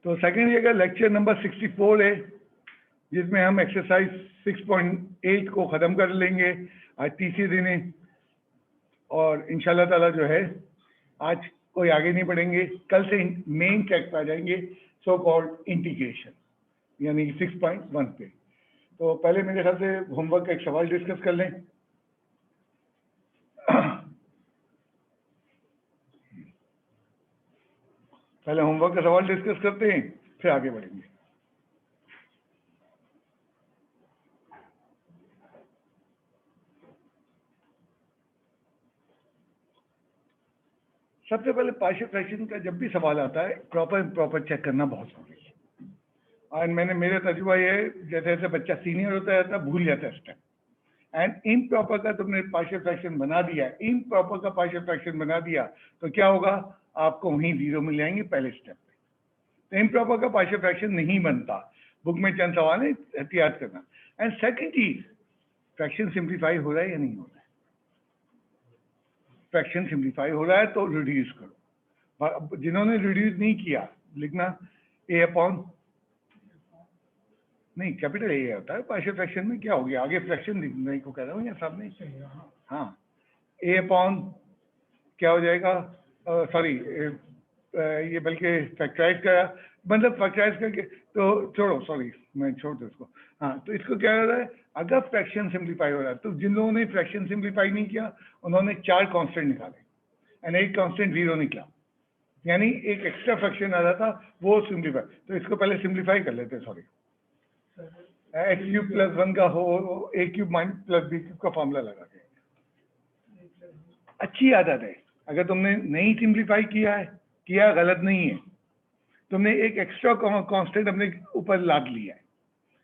तो second year का lecture number 64 है, जिसमें हम एक्सरसाइज 6.8 को ख़त्म कर लेंगे आज तीसरे दिन है। और इंशाल्लाह ताला जो है आज कोई आगे नहीं बढ़ेंगे, कल से मेन ट्रैक पर आ जाएंगे, सो कॉल्ड इंटीग्रेशन यानी 6.1 पे। तो पहले मेरे ख्याल से होमवर्क का एक सवाल डिस्कस कर लें। पहले होमवर्क का सवाल डिस्कस करते हैं, फिर आगे बढ़ेंगे। सबसे पहले पार्शियल फ्रैक्शन का जब भी सवाल आता है प्रॉपर चेक करना बहुत जरूरी है। और मैंने मेरा तजुर्बा ये है, जैसे जैसे बच्चा सीनियर होता है भूल जाता है स्टेप। एंड इम्प्रॉपर का तुमने पार्शियल फ्रैक्शन बना दिया, इम्प्रॉपर का पार्शियल फ्रैक्शन बना दिया तो क्या होगा, आपको वहीं 0 मिल जाएंगे पहले स्टेप पे। तो इम्प्रॉपर का पार्शियल फ्रैक्शन नहीं बनता, बुक में चंद सवाल है, एहतियात करना। एंड सेकेंड चीज, फ्रैक्शन सिंप्लीफाई हो रहा है या नहीं हो रहा है। फ्रैक्शन सिंप्लीफाई हो रहा है तो रिड्यूस करो। जिन्होंने रिड्यूस नहीं किया लिखना ए अपॉन, नहीं कैपिटल ए होता है पार्शियल फ्रैक्शन में। क्या हो गया आगे, फ्रैक्शन लिखने को कह रहा हूँ या सामने। हाँ, ए अपॉन क्या हो जाएगा, सॉरी ये बल्कि फैक्टराइज का, मतलब फैक्टराइज करके तो छोड़ो, सॉरी मैं छोड़ दूँ इसको। हाँ, तो इसको क्या हो रहा है, अगर फ्रैक्शन सिंप्लीफाई हो रहा है तो जिन लोगों ने फ्रैक्शन सिंप्लीफाई नहीं किया उन्होंने 4 कांस्टेंट निकाले एंड एक कांस्टेंट 0 निकला, यानी एक एक्स्ट्रा फ्रैक्शन आ रहा था वो सिंप्लीफाई। तो इसको पहले सिंप्लीफाई कर लेते हैं, सॉरी। एक्स क्यूब प्लस 1 का हो A cube minus plus B cube का फॉर्मूला लगा के। अच्छी आदत है, अगर तुमने नहीं सिंप्लीफाई किया गलत नहीं है, तुमने एक एक्स्ट्रा कांस्टेंट अपने ऊपर लाद लिया है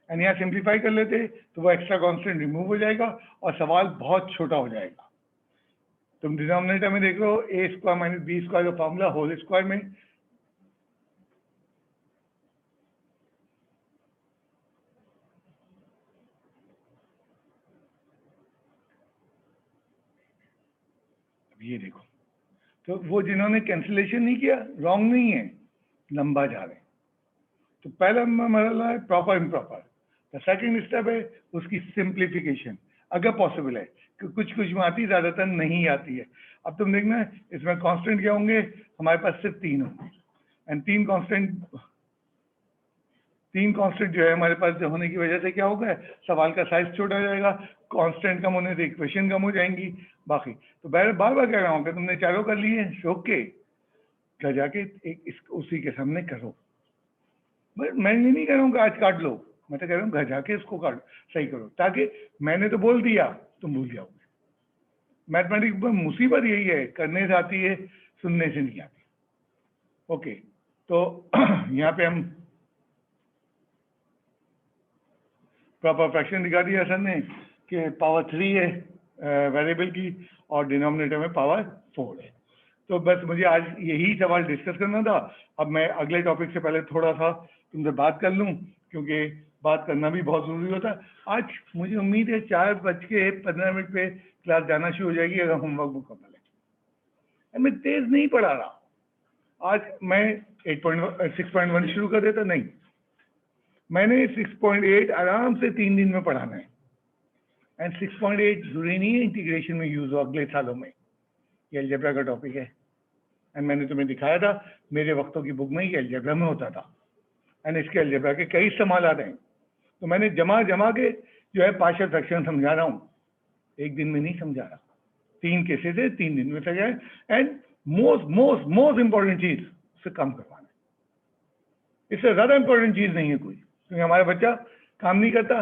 एंड यहाँ सिंप्लीफाई कर लेते तो वो एक्स्ट्रा कांस्टेंट रिमूव हो जाएगा और सवाल बहुत छोटा हो जाएगा। तुम डिनोमिनेटर में देख लो ए स्क्वायर माइनस बी स्क्वायर का फॉर्मूला होल स्क्वायर में, ये देखो। तो वो जिन्होंने कैंसिलेशन नहीं किया रॉन्ग नहीं है, लंबा जा रहे हैं। तो पहला मरला है प्रॉपर इम्प्रॉपर, तो सेकंड स्टेप है उसकी सिंप्लीफिकेशन, अगर पॉसिबल है कि कुछ में आती, ज़्यादातर नहीं आती है। अब तुम देखना इसमें कांस्टेंट क्या होंगे, हमारे पास सिर्फ 3 होंगे एंड 3 कांस्टेंट जो है हमारे पास जो होने की वजह से क्या होगा, सवाल का साइज छोटा हो जाएगा, कांस्टेंट कम होने से इक्वेशन कम हो जाएंगी। बाकी तो बार बार कह रहा हूँ कि तुमने चारों कर लिए शौक के, घर जाके एक उसी के सामने करो। मैं नहीं कह रहा हूँ कि आज काट लो, मैं तो कह रहा हूँ घर जाके इसको काट सही करो, ताकि मैंने तो बोल दिया तुम भूल जाओगे। मैथमेटिक्स में मुसीबत यही है, करने से आती है, सुनने से नहीं आती। ओके, तो यहाँ पे हम प्रॉपर फ्रैक्शन दिखा दिया सर ने कि पावर 3 है वेरिएबल की और डिनोमिनेटर में पावर 4 है। तो बस मुझे आज यही सवाल डिस्कस करना था। अब मैं अगले टॉपिक से पहले थोड़ा सा तुमसे बात कर लूँ, क्योंकि बात करना भी बहुत ज़रूरी होता है। आज मुझे उम्मीद है 4:15 पे क्लास जाना शुरू हो जाएगी, अगर होमवर्क मुकम्मल है। मैं तेज़ नहीं पढ़ा रहा, आज मैं 6.1 शुरू कर देता, नहीं, मैंने 6.8 आराम से 3 दिन में पढ़ाना है। एंड 6.8 जरूरी नहीं है इंटीग्रेशन में यूज हो अगले सालों में, ये अलजेब्रा का टॉपिक है। एंड मैंने तुम्हें दिखाया था मेरे वक्तों की बुक में ही अलजेब्रा में होता था एंड इसके अलजेब्रा के कई इस्तेमाल आते हैं। तो मैंने जमा के जो है पार्शियल फ्रैक्शन समझा रहा हूँ, एक दिन में नहीं समझा रहा, 3 केसेस है, 3 दिन में समझाए। एंड मोस्ट इंपॉर्टेंट चीज उसे कम करवाना है, इससे ज्यादा इंपॉर्टेंट चीज नहीं है कोई, क्योंकि हमारा बच्चा काम नहीं करता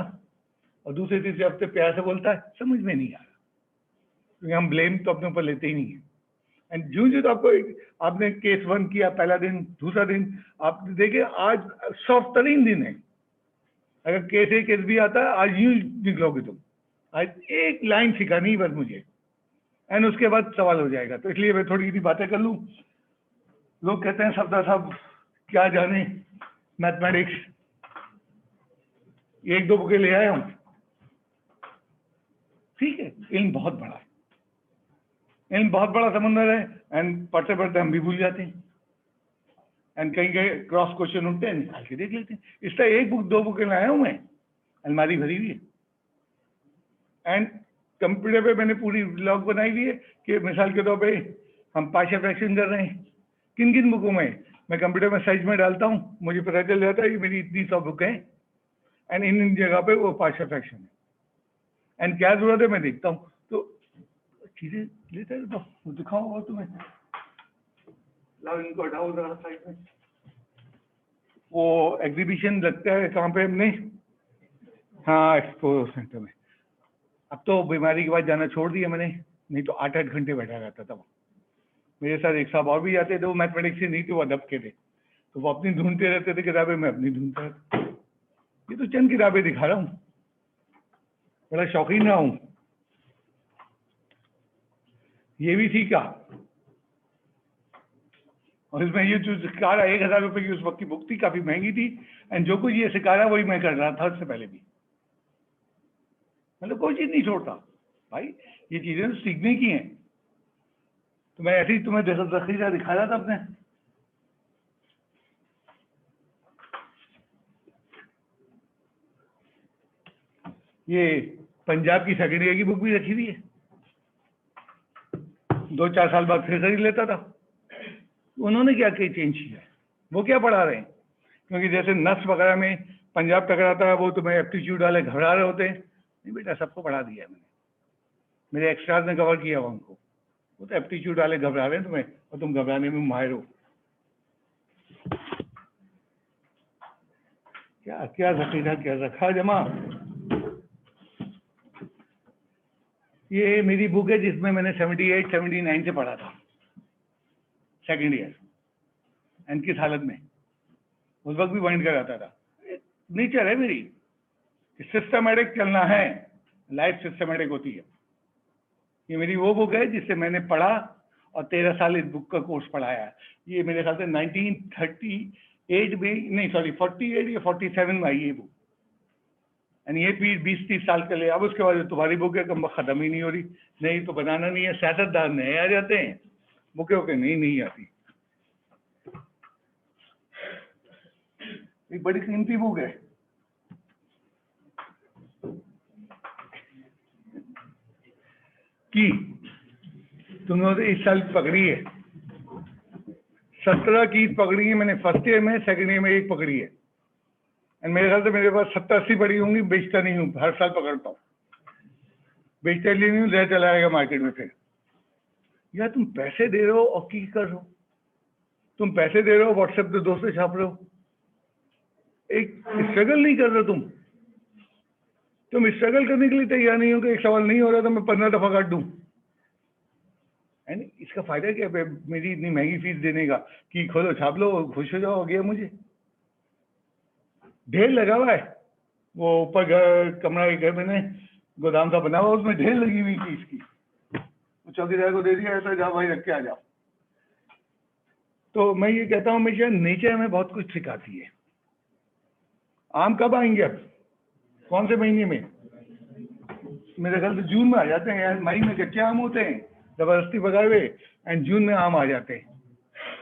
और दूसरे तीसरे हफ्ते प्यार से बोलता है, समझ में नहीं आ रहा, क्योंकि हम ब्लेम तो अपने ऊपर लेते ही नहीं है। एंड जो तो आपने केस 1 किया पहला दिन, दूसरा दिन आप देखिए, आज 100 दिन है। अगर केस ए केस बी आता है आज यूं निकलोगे तुम, आज एक लाइन सिखानी बस मुझे, एंड उसके बाद सवाल हो जाएगा। तो इसलिए मैं थोड़ी सी बातें कर लूँ। लोग कहते हैं सरदार साहब क्या जाने मैथमेटिक्स, 1-2 बुकें ले आया हूँ, ठीक है, इल्म बहुत बड़ा है, इल्म बहुत बड़ा समंदर है एंड पढ़ते पढ़ते हम भी भूल जाते हैं। एंड कहीं कहीं क्रॉस क्वेश्चन उठते हैं, निकाल के देख लेते हैं। इस तरह 1 बुक 2 बुकें लाया हूँ मैं, अलमारी भरी हुई है। एंड कंप्यूटर पे मैंने पूरी लॉग बनाई हुई है कि मिसाल के तौर पे हम पार्शियल फ्रैक्शन कर रहे हैं, किन किन बुकों में मैं कंप्यूटर में साइज में डालता हूँ, मुझे पता चल जाता है कि मेरी इतनी 100 बुक है एंड इन जगह पे वो पार्शियल फ्रैक्शन है, एंड क्या जरूरत है मैं देखता हूँ। तो चीजें लेते रहता हूँ, दिखाऊंगा तुम्हें। लाओ इनको हटाओ जरा साइड में। वो एग्जीबिशन लगता है कहाँ पे हमने, हाँ एक्सपो सेंटर में। अब तो बीमारी के बाद जाना छोड़ दिया मैंने, नहीं तो 8-8 घंटे बैठा रहता था। मेरे साथ एक साहब और भी जाते थे, वो मैथमेटिक्स से नहीं थे, वो अदब के थे, तो वो अपनी ढूंढते रहते थे किताबें, मैं अपनी ढूंढता रहता। ये तो चंद किताबें दिखा रहा हूँ, बड़ा शौकीन रहा हूँ। ये भी थी क्या, और इसमें ये जो शिकारा 1000 रुपए की उस वक्त की बुक थी, काफी महंगी थी, एंड जो कुछ ये शिकारा वही मैं कर रहा था उससे पहले भी। मतलब कोई चीज नहीं छोड़ता भाई, ये चीजें तो सीखने की हैं। तो मैं ऐसे ही तुम्हें जखीरा दिखा रहा था अपने। ये पंजाब की सेकेंड ईयर की बुक भी रखी हुई है, 2-4 साल बाद फिर खरीद लेता था। उन्होंने क्या चेंज किया है, वो क्या पढ़ा रहे हैं, क्योंकि जैसे नस वगैरह में पंजाब टकराता है, वो तुम्हें एप्टीट्यूड वाले घबरा रहे होते हैं। नहीं बेटा, सबको पढ़ा दिया है मैंने, मेरे एक्स्ट्राज ने कवर किया हुआ उनको। वो तो एप्टीट्यूड वाले घबरा रहे हैं तुम्हें, और तुम घबराने में माहिर हो। क्या क्या रखा, क्या रखा जमा। ये मेरी बुक है जिसमें मैंने 78-79 से पढ़ा था, सेकेंड ईयर, एंड किस हालत में उस वक्त भी पॉइंट कर आता था। नेचर है मेरी, सिस्टमेटिक चलना है, लाइफ सिस्टमेटिक होती है। ये मेरी वो बुक है जिससे मैंने पढ़ा और 13 साल इस बुक का कोर्स पढ़ाया है। ये मेरे ख्याल से 1938 में, नहीं सॉरी 48 या 47 में आई ये बुक, एंड ये 20-30 साल के लिए। अब उसके बाद तुम्हारी बुक है कम खत्म ही नहीं हो रही, नहीं तो बनाना नहीं है, सियासतदार नए आ जाते हैं, बुकें ओके नहीं आती। एक बड़ी कीमती बुक है। की तुमने तो इस साल पकड़ी है, 17 की पकड़ी है मैंने फर्स्ट ईयर में, सेकंड ईयर में एक पकड़ी है, एंड मेरे ख्याल से मेरे पास 70-80 पड़ी होंगी। बेचता नहीं हूँ, हर साल पकड़ता हूँ, बेचता ही नहीं हूँ, ले चला आएगा मार्केट में। फिर यार तुम पैसे दे रहे हो और की कर रहे हो, तुम पैसे दे रहे हो व्हाट्सएप पे दोस्तों छाप रहे हो, एक स्ट्रगल नहीं कर रहे तुम स्ट्रगल करने के लिए तैयार नहीं हो कि एक सवाल नहीं हो रहा तो मैं 15 दफा काट दूं। है इसका फायदा क्या है मेरी इतनी महंगी फीस देने का, कि खोलो छाप लो खुश हो जाओ, गया मुझे। ढेर लगा हुआ है, वो ऊपर घर कमरा एक घर मैंने गोदाम सा बना हुआ, उसमें ढेर लगी हुई फीस की, चौकीदार को दे दिया तो जाओ भाई रख के आ जाओ। तो मैं ये कहता हूँ हमेशा, नेचर हमें बहुत कुछ सिखाती है। आम कब आएंगे, अब कौन से महीने में, मेरे ख्याल से जून में आ जाते हैं यार। मई में कच्चे आम होते हैं जबरदस्ती पकाए हुए, एंड जून में आम आ जाते हैं।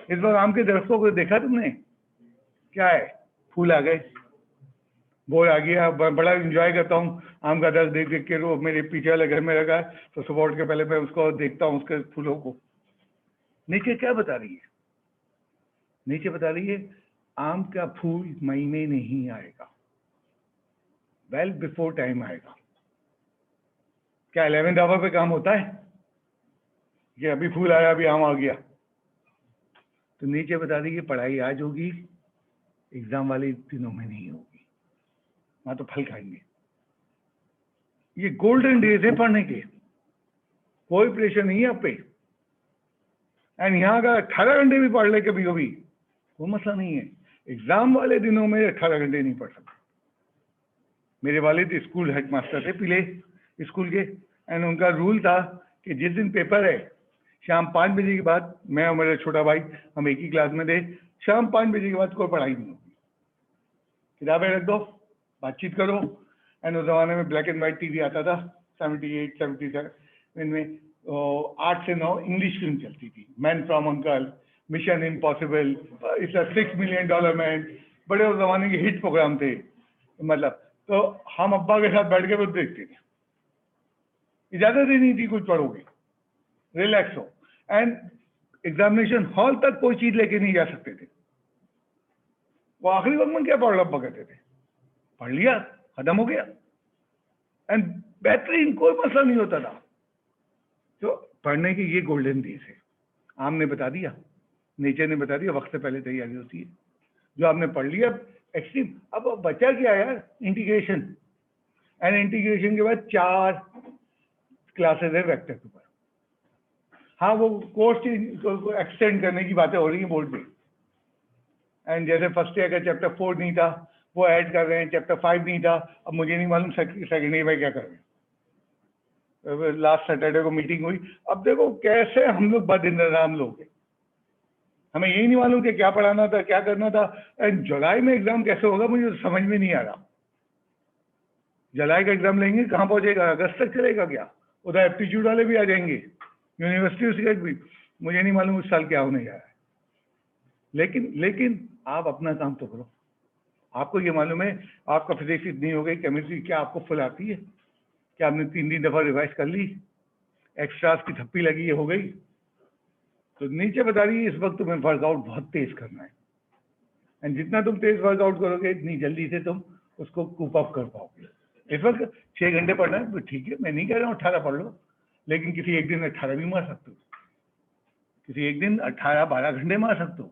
इस बार आम के दरख्तों को देखा तुमने, क्या है, फूल आ गए, बोर आ गया। बड़ा इंजॉय करता हूँ आम का दरख्त देख देख के। वो मेरे पीछे वाले घर में लगा है, तो सुबह उठ के पहले मैं उसको देखता हूँ, उसके फूलों को। नेचर क्या बता रही है, नेचर बता रही है आम का फूल मई में नहीं आएगा, वेल बिफोर टाइम आएगा। क्या 11th आवर पे काम होता है कि अभी फूल आया अभी आम आ गया। तो नीचे बता दी कि पढ़ाई आज होगी, एग्जाम वाले दिनों में नहीं होगी, वहां तो फल खाएंगे। ये गोल्डन डेज है पढ़ने के, कोई प्रेशर नहीं है आप पे। एंड यहाँ का 18 घंटे भी पढ़ ले कभी कभी, कोई मसला नहीं है। एग्जाम वाले दिनों में 18 घंटे नहीं पढ़ सकते। मेरे वालिद स्कूल हेडमास्टर थे पीले स्कूल के, एंड उनका रूल था कि जिस दिन पेपर है शाम 5 बजे के बाद, मैं और मेरा छोटा भाई हम एक ही क्लास में थे, शाम 5 बजे के बाद कोई पढ़ाई नहीं होगी, किताबें रख दो, बातचीत करो। एंड उस जमाने में ब्लैक एंड वाइट टीवी आता था 78-77 इनमें 8 से 9 इंग्लिश फिल्म चलती थी, man from uncle, mission impossible, it's $6 million man, बड़े उस जमाने के हिट प्रोग्राम थे। मतलब तो हम अब्बा के साथ बैठ के वो देखते थे, इजाजत ही नहीं थी कुछ पढ़ोगे, रिलैक्स हो। एंड एग्जामिनेशन हॉल तक कोई चीज लेके नहीं जा सकते थे। वो आखिरी वक्त में क्या पढ़ अब्बा कहते थे, पढ़ लिया खत्म हो गया, एंड बेहतरीन कोई मसला नहीं होता था। तो पढ़ने की ये गोल्डन डेज है। आम ने बता दिया, नेचर ने बता दिया, वक्त से पहले तैयारी होती है। जो आपने पढ़ लिया एक्सट्रीम, अब बचा क्या यार, इंटीग्रेशन। एंड इंटीग्रेशन के बाद 4 क्लासेस है वेक्टर के ऊपर। हाँ, वो कोर्स को एक्सटेंड करने की बातें हो रही हैं बोर्ड पे। एंड जैसे फर्स्ट ईयर का चैप्टर 4 नहीं था, वो ऐड कर रहे हैं, चैप्टर 5 नहीं था, अब मुझे नहीं मालूम सेकेंड ईयर में क्या कर रहे हैं। लास्ट सैटरडे को मीटिंग हुई, अब देखो कैसे हम लोग बदइंतजाम लोग हैं, हमें यही नहीं मालूम कि क्या पढ़ाना था, क्या करना था। एंड जुलाई में एग्जाम कैसे होगा मुझे तो समझ में नहीं आ रहा। जुलाई का एग्जाम लेंगे, कहाँ पहुंचेगा, अगस्त तक चलेगा क्या? उधर एप्टीट्यूड वाले भी आ जाएंगे, यूनिवर्सिटी उसके भी, मुझे नहीं मालूम उस साल क्या होने जा रहा है। लेकिन आप अपना काम तो करो। आपको ये मालूम है आपका फिजिक्स इतनी हो गई, केमिस्ट्री क्या आपको फुल आती है? क्या आपने 3 दफा रिवाइज कर ली? एक्स्ट्रास की थप्पी लगी है, हो गई? तो नीचे बता रही है इस वक्त तुम्हें वर्कआउट बहुत तेज करना है, एंड जितना तुम तेज वर्कआउट करोगे इतनी जल्दी से तुम उसको कूप अप कर पाओगे। इस वक्त 6 घंटे पढ़ना है तो ठीक है, मैं नहीं कह रहा हूँ 18 पढ़ लो, लेकिन किसी एक दिन 18 भी मार सकते हो, किसी एक दिन 18-12 घंटे मार सकते हो,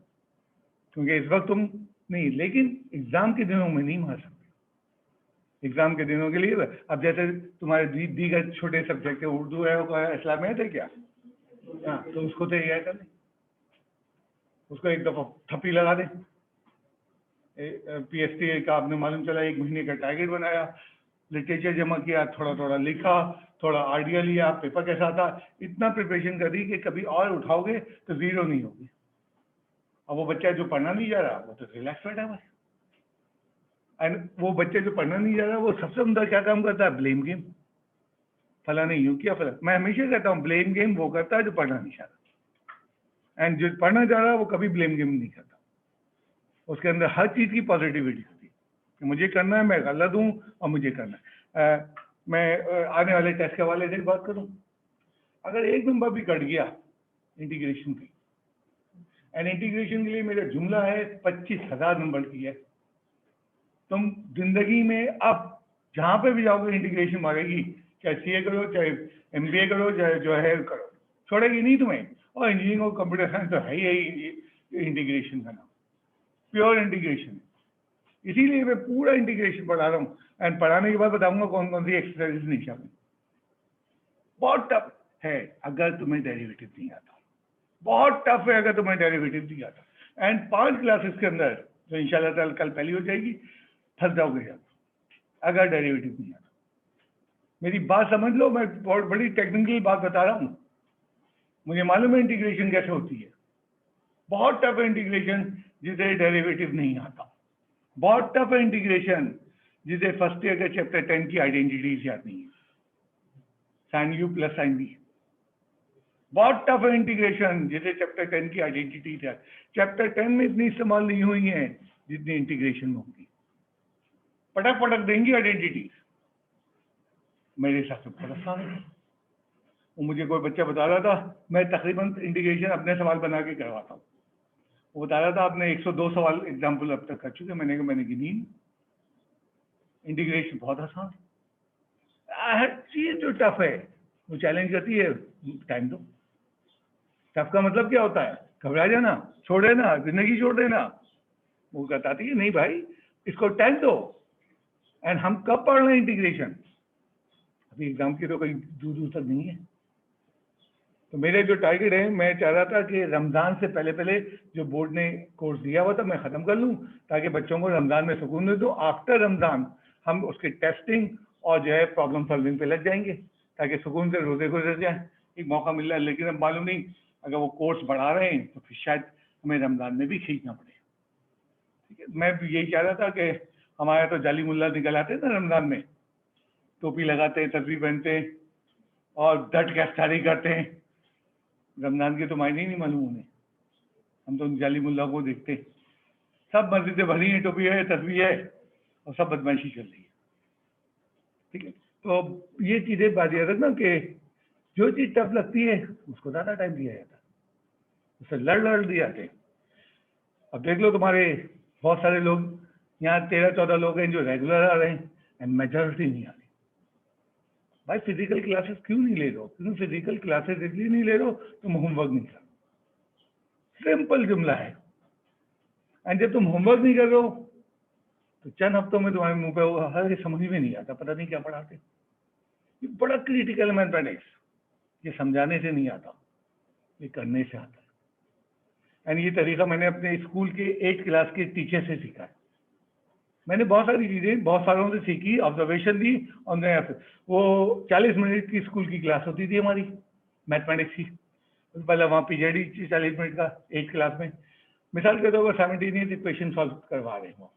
क्योंकि इस वक्त तुम नहीं, लेकिन एग्जाम के दिनों में नहीं मार सकते। एग्जाम के दिनों के लिए अब जैसे तुम्हारे दीगर छोटे सब्जेक्ट है, उर्दू है, इस्लामियत है क्या, हाँ, तो उसको तो यह कर, उसको एक दफा थप्पी लगा दे। पीएसटी का आपने मालूम चला 1 महीने का टारगेट बनाया, लिटरेचर जमा किया, थोड़ा थोड़ा लिखा, थोड़ा आइडिया लिया, पेपर कैसा था, इतना प्रिपरेशन कर दी कि कभी और उठाओगे तो 0 नहीं होगी। अब वो बच्चा जो पढ़ना नहीं जा रहा वो तो रिलैक्स बैठा हुआ है, एंड वो बच्चे जो पढ़ना नहीं जा रहा वो सबसे उम्दा क्या काम करता है, ब्लेम गेम। फला ने यूं किया, फला, मैं हमेशा कहता हूँ ब्लेम गेम वो करता है जो पढ़ना नहीं चाह रहा, एंड जो पढ़ना चाह रहा है वो कभी ब्लेम गेम नहीं करता। उसके अंदर हर चीज की पॉजिटिविटी होती है कि मुझे करना है, मैं गलत हूँ और मुझे करना है। मैं आने वाले टेस्ट के हवाले से बात करूँ, अगर एक नंबर भी कट गया इंटीग्रेशन की, एंड इंटीग्रेशन के लिए मेरा जुमला है 25,000 नंबर की है, तुम जिंदगी में अब जहां पे भी जाओगे इंटीग्रेशन मांगेगी, चाहे सीए करो, चाहे एमबीए करो, चाहे जो है करो, छोड़ेगी नहीं तुम्हें। और इंजीनियरिंग और कंप्यूटर साइंस तो है ही इंटीग्रेशन का नाम, प्योर इंटीग्रेशन। इसीलिए मैं पूरा इंटीग्रेशन पढ़ा रहा हूँ, एंड पढ़ाने के बाद बताऊंगा कौन कौन सी एक्सरसाइज नहीं शामिल। बहुत टफ है अगर तुम्हें डेरिवेटिव नहीं आता, बहुत टफ है अगर तुम्हें डेरिवेटिव नहीं आता। एंड 5 क्लासेस के अंदर जो इंशाल्लाह ताला कल पहली हो जाएगी, फंस जाओगे यार अगर डेरिवेटिव नहीं आता। मेरी बात समझ लो, मैं बहुत बड़ी टेक्निकल बात बता रहा हूँ, मुझे मालूम है इंटीग्रेशन कैसे होती है। बहुत टफ है इंटीग्रेशन जिसे डेरिवेटिव नहीं आता, बहुत टफ है इंटीग्रेशन जिसे फर्स्ट ईयर के चैप्टर 10 की आइडेंटिटीज याद नहीं है, sine U plus sine B. बहुत टफ है इंटीग्रेशन जिसे चैप्टर 10 की आइडेंटिटी है, चैप्टर 10 में इतनी इस्तेमाल नहीं हुई है जितनी इंटीग्रेशन में होगी। पटक पटक देंगी आइडेंटिटी, मेरे हिसाब से बहुत आसान है। वो मुझे कोई बच्चा बता रहा था, मैं तकरीबन इंटीग्रेशन अपने सवाल बना के करवाता हूँ, वो बता रहा था आपने 102 सवाल एग्जाम्पल अब तक कर चुके, मैंने गिनी नहीं। इंटीग्रेशन बहुत आसान है, हर चीज जो टफ है वो चैलेंज करती है, टाइम दो। टफ का मतलब क्या होता है, घबरा जाना, छोड़ देना, जिंदगी छोड़ देना। वो बताती है नहीं भाई इसको टाइम दो। एंड हम कब पढ़ रहे हैं इंटीग्रेशन, अभी एग्जाम की तो कहीं दूर दूर तक नहीं है। तो मेरे जो टारगेट है, मैं चाह रहा था कि रमज़ान से पहले पहले जो बोर्ड ने कोर्स दिया हुआ था मैं ख़त्म कर लूँ, ताकि बच्चों को रमज़ान में सुकून दे दूँ। आफ्टर रमज़ान हम उसके टेस्टिंग और जो है प्रॉब्लम सॉल्विंग पे लग जाएंगे, ताकि सुकून से रोज़े गुजर जाए। एक मौका मिल रहा है, लेकिन अब मालूम नहीं अगर वो कोर्स बढ़ा रहे हैं तो फिर शायद हमें रमज़ान में भी खींचना पड़े। ठीक है, मैं यही चाह रहा था कि हमारे तो जाली मुल्ला निकल आते ना रमज़ान में, टोपी लगाते हैं, तस्वीर पहनते हैं और डट के इफ्तारी करते हैं। रमज़ान के तो मायने ही नहीं मालूम उन्हें। हम तो उन जाली मुल्ला को देखते, सब मस्जिदें भरी हैं, टोपी है, तस्वीर है, और सब बदमाशी चल रही है। ठीक है, तो ये चीजें बात याद रखना कि जो चीज टफ लगती है उसको ज्यादा टाइम दिया जाता है, उससे लड़ दिए जाते हैं। अब देख लो, तुम्हारे बहुत सारे लोग यहाँ 13-14 लोग हैं जो रेगुलर आ रहे हैं एंड मेजॉरिटी नहीं आ रही। भाई फिजिकल क्लासेस क्यों नहीं ले रहे हो? क्योंकि फिजिकल क्लासेस इसलिए नहीं ले रहे हो, तुम होमवर्क नहीं कर, सिंपल जुमला है। एंड जब तुम होमवर्क नहीं कर रहे हो तो चंद हफ्तों में तुम्हारे मुंह पे होगा, अरे समझ में नहीं आता, पता नहीं क्या पढ़ाते। ये बड़ा क्रिटिकल मैथमेटिक्स, ये समझाने से नहीं आता, ये करने से आता है। एंड ये तरीका मैंने अपने स्कूल के 8 क्लास के टीचर से सीखा है। मैंने बहुत सारी चीज़ें बहुत सालों से सीखी, ऑब्जर्वेशन दी, और नया फिर वो 40 मिनट की स्कूल की क्लास होती थी हमारी मैथमेटिक्स की। पहले वहाँ पीरियड 40 मिनट का 8 क्लास में, मिसाल के तौर पर साइमल्टेनियस इक्वेशन सॉल्व करवा रहे हो,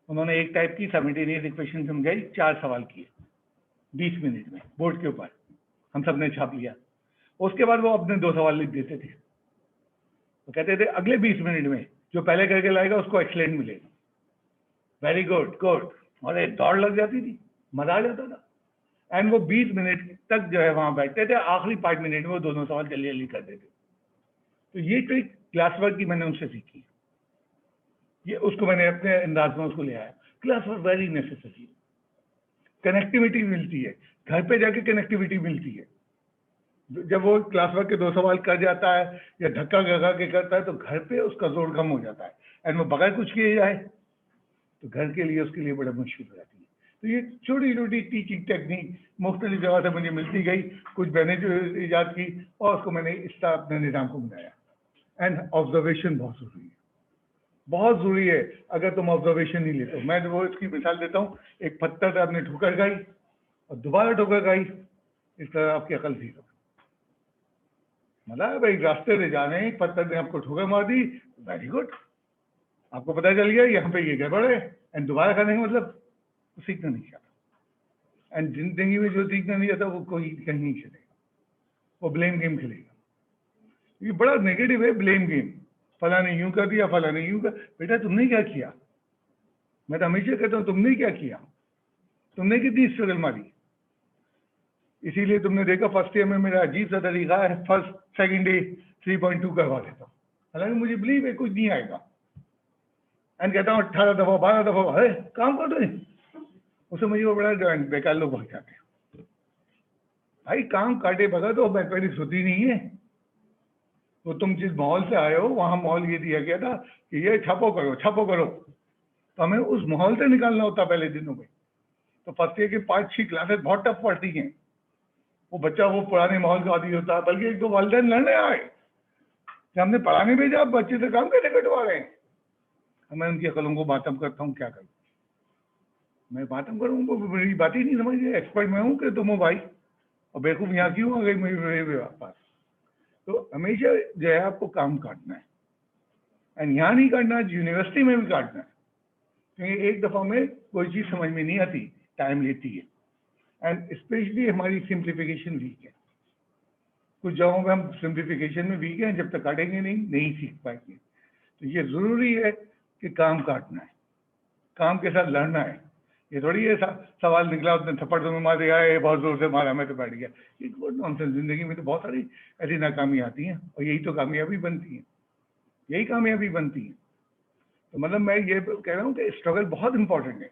उन्होंने एक टाइप की साइमल्टेनियस इक्वेशन समझाई, 4 सवाल किए 20 मिनट में बोर्ड के ऊपर, हम सब ने छाप लिया। उसके बाद वो अपने 2 सवाल लिख देते थे, वो कहते थे अगले 20 मिनट में जो पहले करके लाएगा उसको एक्सीलेंट मिलेगा। वेरी गुड गुड, और एक दौड़ लग जाती थी, मजा आ जाता था। एंड वो 20 मिनट तक जो है वहां बैठते थे, आखिरी 5 मिनट में वो दोनों सवाल जल्दी जल्दी कर देते। तो ये ट्रिक क्लास वर्क की मैंने उनसे सीखी, ये उसको मैंने अपने अंदाज में उसको ले आया। Class work very necessary, connectivity मिलती है, घर पे जाके कनेक्टिविटी मिलती है। जब वो क्लास वर्क के 2 सवाल कर जाता है या धक्का लगा के करता है तो घर पे उसका जोर कम हो जाता है, एंड वो बगैर कुछ किए जाए तो घर के लिए उसके लिए बड़ा मुश्किल हो जाती है। तो ये छोटी छोटी टीचिंग टेक्निक मुख्तलिफ जगह से मुझे मिलती गई, कुछ मैंने जो ईजाद की और उसको मैंने इस तरह अपने निज़ाम को बनाया। एंड ऑब्जर्वेशन बहुत ज़रूरी है, बहुत ज़रूरी है। अगर तुम ऑब्जर्वेशन नहीं लेते हो, मैं वो इसकी मिसाल देता हूँ, एक पत्थर से आपने ठोकर खाई और दोबारा ठोकर खाई, इस तरह आपकी अकल जीरो। मतलब भाई रास्ते से जा रहे हैं, पत्थर ने आपको ठोकर मार दी, वेरी गुड, आपको पता चल गया यहाँ पे ये गड़बड़ है, एंड दोबारा करने का मतलब सीखना नहीं चाहता। एंड जिंदगी में जो सीखना नहीं चाहता वो कोई कहीं नहीं खेलेगा, वो ब्लेम गेम खेलेगा। ये बड़ा नेगेटिव है ब्लेम गेम, फला ने यूं कर दिया, फला ने यूं कर, बेटा तुमने क्या किया? मैं तो हमेशा कहता हूँ तुमने क्या किया, तुमने कितनी स्ट्रगल मारी। इसीलिए तुमने देखा फर्स्ट ईयर में मेरा अजीब सा तरीका है, फर्स्ट सेकंड डे 3.2 करवा देता हूँ, हालांकि मुझे बिलीव है कुछ नहीं आएगा। एंड कहता हूँ 18 दफा 12 दफा, अरे काम कर रहे हैं, उससे मुझे वो बड़ा बेकार लोग भाग जाते हैं। भाई काम काटे बगैर तो मैथमेटिक्स होती नहीं है। तो तुम जिस माहौल से आए हो वहां माहौल ये दिया गया था कि ये छापो करो छापो करो, तो हमें उस माहौल से निकालना होता पहले दिनों में। तो फर्स्ट ईयर की 5-6 क्लासेस बहुत टफ पड़ती हैं, वो बच्चा वो पुराने माहौल का आदी होता है, बल्कि एक दो वालिदैन लड़ने आए कि हमने पढ़ाने भेजा, आप बच्चे से काम कैसे कटवा रहे हैं। मैं उनकी अकलों को बातम करता हूँ, क्या करूँ मैं बातम करूँ, वो मेरी बात ही नहीं समझ रही। एक्सपर्ट मैं हूँ कि तुम हो भाई, और बेवकूफ़ यहाँ क्यों आ गई मेरे पास। तो हमेशा जो है आपको काम काटना है, एंड यहाँ नहीं काटना, यूनिवर्सिटी में भी काटना है, क्योंकि एक दफ़ा में कोई चीज़ समझ में नहीं आती, टाइम लेती है। एंड स्पेशली हमारी सिंप्लीफिकेशन वीक है, कुछ जगहों में हम सिंप्लीफिकेशन में वीक हैं, जब तक काटेंगे नहीं सीख पाएंगे। तो ये ज़रूरी है कि काम काटना है, काम के साथ लड़ना है। ये थोड़ी है सवाल निकला उसने थप्पड़ तुम्हें मार दिया है, बहुत जोर से मारा मैं तो बैठ गया, ये नॉनसेंस। जिंदगी में तो बहुत सारी ऐसी नाकामी आती हैं और यही तो कामयाबी बनती है, यही कामयाबी बनती है। तो मतलब मैं ये कह रहा हूँ कि स्ट्रगल बहुत इंपॉर्टेंट है,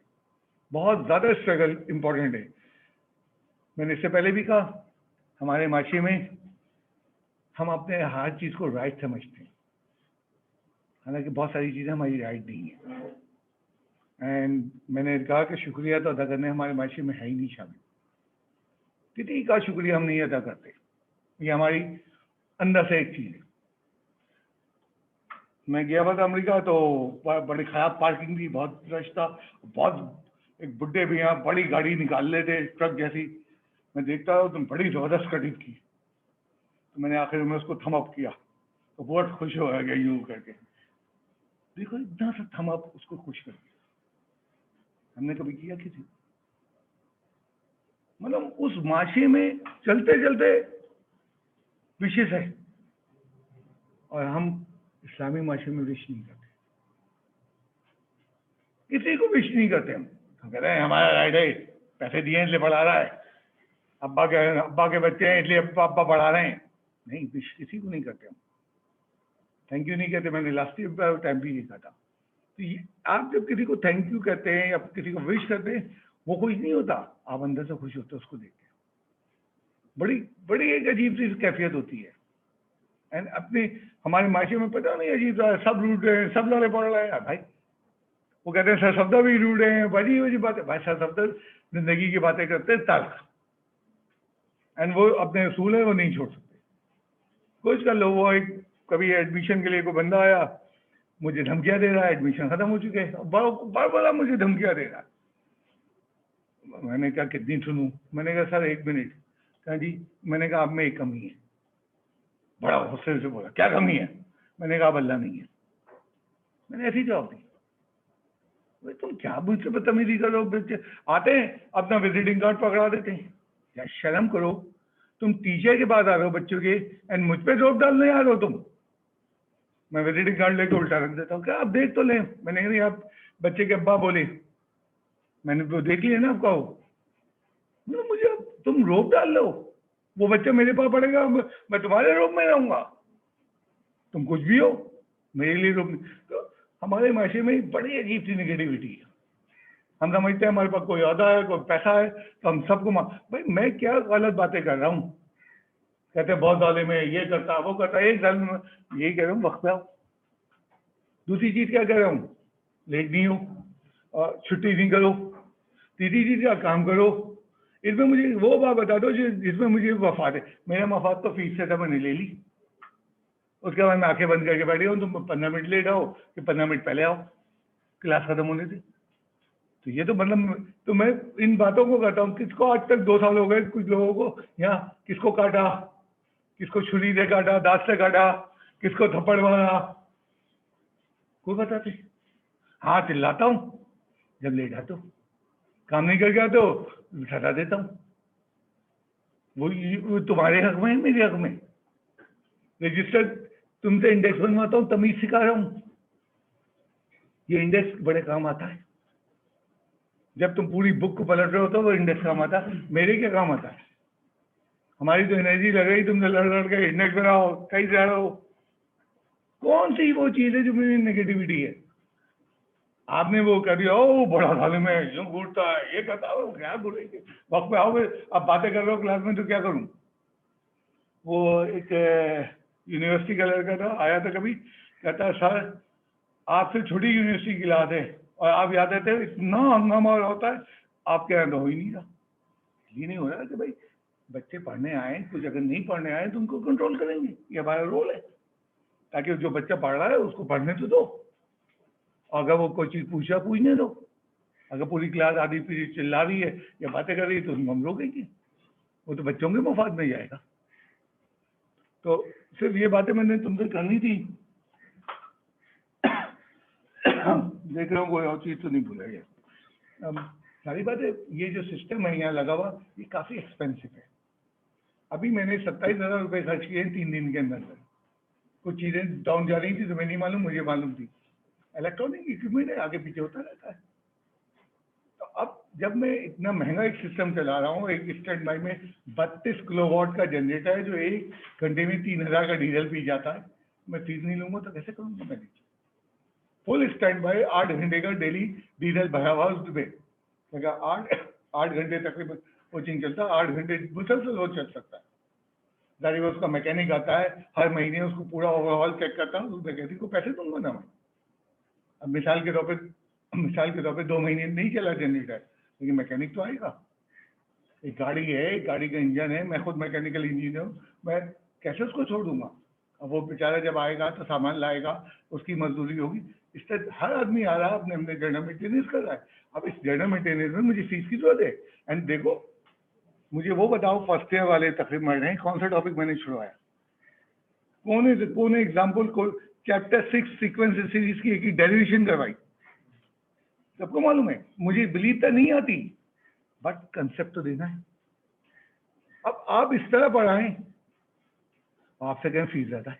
बहुत ज़्यादा स्ट्रगल इंपॉर्टेंट है। मैंने इससे पहले भी कहा, हमारे माशरे में हम अपने हर चीज़ को राइट समझते हैं, हालांकि बहुत सारी चीज़ें हमारी राइट नहीं है। एंड मैंने कहा कि शुक्रिया तो अदा करने हमारे माशरे में है ही नहीं शामिल। किसी का शुक्रिया हम नहीं अदा करते, ये हमारी अंदर से एक चीज़ है। मैं गया था अमेरिका, तो बड़ी ख़राब पार्किंग थी, बहुत रश था, बहुत एक बुढ़े भी यहाँ बड़ी गाड़ी निकाल लेते ट्रक जैसी। मैं देखता हूँ तुम बड़ी ज़बरदस्त कटिंग की, तो मैंने आखिर में उसको थम अप किया, तो बहुत खुश हो गया यूँ करके। देखो इतना सा थम अप उसको खुश कर दिया, हमने कभी किया किसी। मतलब उस माशरे में चलते चलते विशेष है, और हम इस्लामी माशरे में विश नहीं करते, किसी को विश नहीं करते। हम कह रहे हैं हमारा राइट है, पैसे दिए हैं इसलिए पढ़ा रहा है, अब्बा के बच्चे हैं इसलिए अब्बा पढ़ा रहे हैं। नहीं, विश किसी को नहीं करते हम, थैंक यू नहीं कहते। मैंने लास्ट ईयर टाइम भी लिखा था। तो आप जब किसी को थैंक यू कहते हैं या किसी को विश करते हैं, वो खुश नहीं होता, आप अंदर से खुश होते उसको देख के। बड़ी बड़ी एक अजीब सी कैफियत होती है। एंड अपने हमारे माशरे में पता नहीं अजीब सा, सब रूड रहे हैं, सब लड़े पड़ रहे हैं भाई। वो कहते हैं सर शब्द भी रूड हैं, बड़ी बड़ी बातें। भाई सर शब्द जिंदगी की बातें करते हैं तल्ख, एंड वो अपने असूल है वो नहीं छोड़ सकते। कुछ कर लो। वो एक कभी एडमिशन के लिए कोई बंदा आया, मुझे धमकियां दे रहा है, एडमिशन खत्म हो चुके हैं, बार बार मुझे धमकियां दे रहा है। मैंने कहा कितनी सुनूं? मैंने कहा सर 1 मिनट। कहा जी। मैंने कहा आप में एक कमी है। बड़ा गुस्से से बोला, क्या कमी है? मैंने कहा अल्लाह नहीं है। मैंने ऐसी जवाब दी। भाई तुम क्या मुझसे बदतमीजी करो? बच्चे आते हैं अपना विजिटिंग कार्ड पकड़ा देते हैं। या शर्म करो, तुम टीचर के पास आ रहे हो बच्चों के, एंड मुझ पे रोक डालने आ रहे हो तुम। मैं विजिटिंग कार्ड लेके उल्टा रख देता हूँ, क्या आप देख तो लें। मैंने कहा नहीं, आप बच्चे के अब्बा बोले, मैंने तो देख लिया ना आपका। मतलब मुझे अब तुम रोक डाल लो, वो बच्चा मेरे पास पड़ेगा, मैं तुम्हारे रोक में रहूंगा। तुम कुछ भी हो, मेरे लिए रोक। तो हमारे माशरे में बड़ी अजीब सी निगेटिविटी है। हम समझते हैं हमारे पास कोई अहदा है, कोई पैसा है, तो हम सबको भाई मैं क्या गलत बातें कर रहा हूँ? कहते हैं बहुत जालिम है, ये करता वो करता। एक जालिम यही कह रहा हूँ, वक्त पे आओ। दूसरी चीज क्या कह रहा हूँ? लेट नहीं हो और छुट्टी नहीं करो। तीसरी चीज का काम करो। इसमें मुझे वो बात बता दो जिसमें मुझे मफाद है। मेरा मफाद तो फीस से था, मैंने ले ली। उसके बाद मैं आंखें बंद करके बैठी हूँ, तुम 15 मिनट लेट आओ कि 15 मिनट पहले आओ, क्लास खत्म होने थी। तो ये तो मतलब, तो मैं इन बातों को करता हूँ। किसको आज तक 2 साल हो गए कुछ लोगों को यहाँ किसको काटा, किसको छुरी से काटा, दांत से काटा, किसको थप्पड़ मारा, कोई बताते? हाँ चिल्लाता हूँ जब लेट आते हो, काम नहीं करके आते हो सजा देता हूँ। वो तुम्हारे हक में है, मेरे हक में। रजिस्टर तुमसे इंडेक्स बनवाता हूँ, तमीज सिखा रहा हूँ। ये इंडेक्स बड़े काम आता है। जब तुम पूरी बुक को पलट रहे हो तो वो इंडेक्स काम आता है, मेरे क्या काम आता है? हमारी तो एनर्जी लग रही, तुमसे लड़ लड़ के इंडेक्स बनाओ, कहीं जा रहे हो। कौन सी वो चीज है जो मेरी नेगेटिविटी है? आपने वो कर दिया, ओ बड़ा जालिम है, यूं घूरता है, ये करता है, क्या घूरेंगे? वक्त पे आओगे, अब बातें कर रहे हो क्लास में, तो क्या करूं? वो एक यूनिवर्सिटी का लड़का था, आया था कभी, कहता है सर आपसे छोटी यूनिवर्सिटी की क्लास है और आप याद रहते हैं, इतना हंगामा होता है, आपके यहाँ तो हो ही नहीं रहा। ये नहीं हो रहा कि भाई बच्चे पढ़ने आए, कुछ अगर नहीं पढ़ने आए तो उनको कंट्रोल करेंगे, ये हमारा रोल है। ताकि जो बच्चा पढ़ रहा है उसको पढ़ने तो दो, और अगर वो कोई चीज़ पूछने दो। अगर पूरी क्लास आधी पीरियड चिल्ला रही है या बातें कर रही है तो हम रोकेंगे, वो तो बच्चों के मफाद में जाएगा। तो सिर्फ ये बातें मैंने तुमसे करनी थी। देख रहा हूँ कोई और चीज़ तो नहीं भूला गया। सारी बातें, ये जो सिस्टम है यहाँ लगा हुआ, ये काफ़ी एक्सपेंसिव है। अभी मैंने 27,000 रुपये खर्च किए 3 दिन के अंदर। कुछ चीज़ें डाउन जा रही थी तो मैं नहीं मालूम, मुझे मालूम थी। इलेक्ट्रॉनिक इक्विपमेंट है, आगे पीछे होता रहता है। तो अब जब मैं इतना महंगा एक सिस्टम चला रहा हूँ, एक स्टैंड बाई में 32 किलोवाट का जनरेटर है जो 1 घंटे में 3,000 का डीजल पी जाता है, मैं फीस नहीं लूंगा तो कैसे करूँगा मैनेज? फुल स्टैंड बाई 8 घंटे का डेली डीजल भरा हुआ उसमें, क्योंकि 8 घंटे तकरीबन कोचिंग चलता है, 8 घंटे मुसलसल वो चल सकता है। जारी उसका मैकेनिक आता है, हर महीने उसको पूरा ओवरऑल चेक करता हूँ, उस मैकेनिक को पैसे दूंगा ना मैं। अब मिसाल के तौर पे 2 महीने नहीं चला जनरेटर, लेकिन मैकेनिक तो आएगा। एक गाड़ी है, एक गाड़ी का इंजन है, मैं खुद मैकेनिकल इंजीनियर हूँ, मैं कैसे उसको छोड़ दूंगा? अब वो बेचारा जब आएगा तो सामान लाएगा, उसकी मजदूरी होगी। इस तरह हर आदमी आ रहा है, अपने अपने जनरल मेंटेनेंस कर रहा है। अब इस जनरल मेंटेनेंस में मुझे फीस की जरूरत है। एंड देखो, मुझे वो बताओ, फर्स्ट ईयर वाले तकरीबन हैं, कौन सा टॉपिक मैंने छुड़वाया? कौन एग्जाम्पल को चैप्टर 6 सीक्वेंस सीरीज की एक डेरिवेशन करवाई? सबको मालूम है, मुझे बिलीव तो नहीं आती, बट कंसेप्ट तो देना है। अब आप इस तरह पढ़ाएं, आपसे कहें फीस ज्यादा है,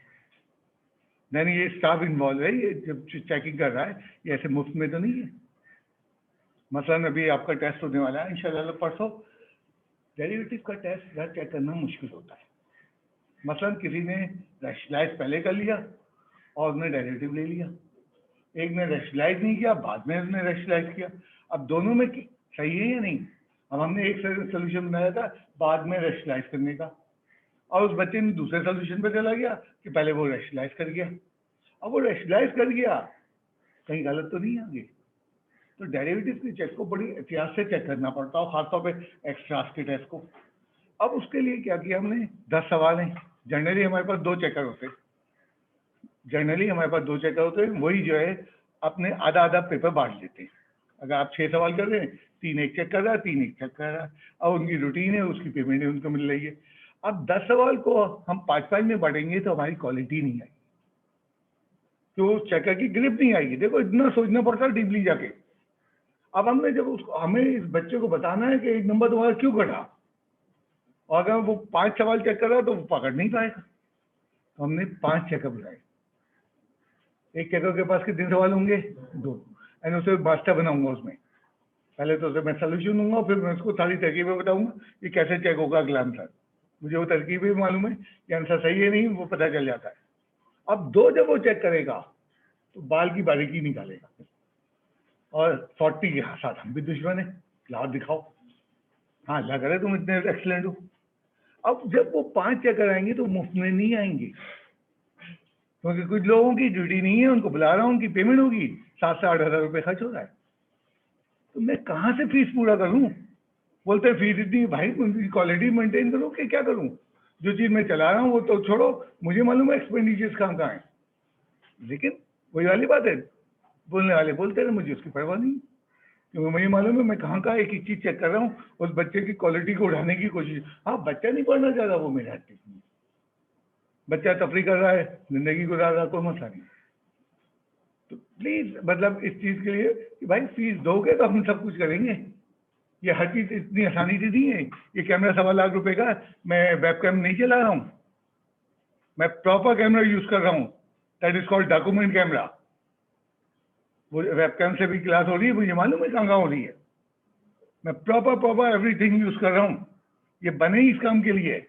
देन ये स्टाफ इन्वॉल्व है, ये जब चेकिंग कर रहा है, ये ऐसे मुफ्त में तो नहीं है। मसलन अभी आपका टेस्ट होने वाला है इंशाल्लाह परसों, डेरिवेटिव का टेस्ट घर चेक करना मुश्किल होता है। मसलन किसी ने रैशनलाइज पहले कर लिया और उसने डेरिवेटिव ले लिया, एक ने रैशनलाइज नहीं किया, बाद में उसने रैशनलाइज किया। अब दोनों में सही है या नहीं? अब हमने एक सोल्यूशन बनाया था बाद में रैशनलाइज करने का, और उस बच्चे ने दूसरे सोल्यूशन पे चला गया कि पहले वो रैशनलाइज कर गया। अब वो रैशनलाइज कर गया, कहीं गलत तो नहीं आ गई? तो डेरिवेटिव के चेक को बड़ी एहतियात से चेक करना पड़ता है, खासतौर पे एक्स्ट्रास के टेस्ट को। अब उसके लिए क्या किया हमने, 10 सवाल हैं। जनरली हमारे पास 2 चेकर होते हैं, वही जो है अपने आधा आधा पेपर बांट लेते हैं। अगर आप 6 सवाल कर रहे हैं, 3 एक चेक कर रहा है, 3 एक चेक कर रहा है, और उनकी रूटीन है, उसकी पेमेंट है, उनको मिल रही है। अब 10 सवाल को हम 5-5 में बांटेंगे तो हमारी क्वालिटी नहीं आएगी, तो चेकर की ग्रिप नहीं आएगी। देखो इतना सोचना पड़ता है डीपली जाके। अब हमने जब उसको, हमें इस बच्चे को बताना है कि 1 नंबर तुम्हारा क्यों घटा, और अगर वो 5 सवाल चेक कर रहा है तो वो पकड़ नहीं पाएगा। तो हमने 5 चेकर बुलाए। एक चेकर के पास कितने सवाल होंगे? 2। एंड उसे मास्टर बनाऊंगा उसमें। पहले तो उसे मैं सोल्यूशन दूंगा, फिर मैं उसको सारी तरकीबें बताऊंगा कि कैसे चेक होगा अगला आंसर। मुझे वो तरकीबें मालूम है कि आंसर सही है नहीं, वो पता चल जाता है। अब 2 जब वो चेक करेगा तो बाल की बारीकी निकालेगा, और 40 के साथ हम भी दुश्मन है, लाभ दिखाओ, हाँ लग रहा है तुम इतने एक्सीलेंट हो। अब जब वो 5 चेकर आएंगे तो मुफ्त में नहीं आएंगे, क्योंकि कुछ लोगों की ड्यूटी नहीं है, उनको बुला रहा हूँ, उनकी पेमेंट होगी, 7 से 8 हज़ार रुपये खर्च हो रहा है। तो मैं कहाँ से फीस पूरा करूँ? बोलते हैं फीस इतनी, भाई उनकी क्वालिटी मेंटेन करो कि क्या करूँ? जो चीज़ मैं चला रहा हूँ वो तो छोड़ो, मुझे मालूम है एक्सपेंडिचर्स कहाँ कहाँ है। लेकिन वही वाली बात है, बोलने वाले बोलते रहे, मुझे उसकी परवाह नहीं, क्योंकि मुझे मालूम है मैं कहाँ कहाँ एक एक चीज़ चेक कर रहा हूँ, उस बच्चे की क्वालिटी को उठाने की कोशिश। हाँ, बच्चा नहीं पढ़ना चाह रहा, वो मेरा एक्टिव नहीं, बच्चा तफरी कर रहा है, जिंदगी गुजार रहा है, कोई मसला नहीं। तो प्लीज मतलब इस चीज़ के लिए कि भाई फीस दोगे तो हम सब कुछ करेंगे। ये हर चीज़ इतनी आसानी से नहीं है। ये कैमरा 1.25 लाख रुपए का है, मैं वेब कैम नहीं चला रहा हूँ, मैं प्रॉपर कैमरा यूज़ कर रहा हूँ, that is called document camera. वो वेब कैम से भी क्लास हो रही है, मुझे मालूम है कहाँ कहाँ हो रही है। मैं प्रॉपर एवरीथिंग यूज़ कर रहा हूँ, ये बने ही इस काम के लिए,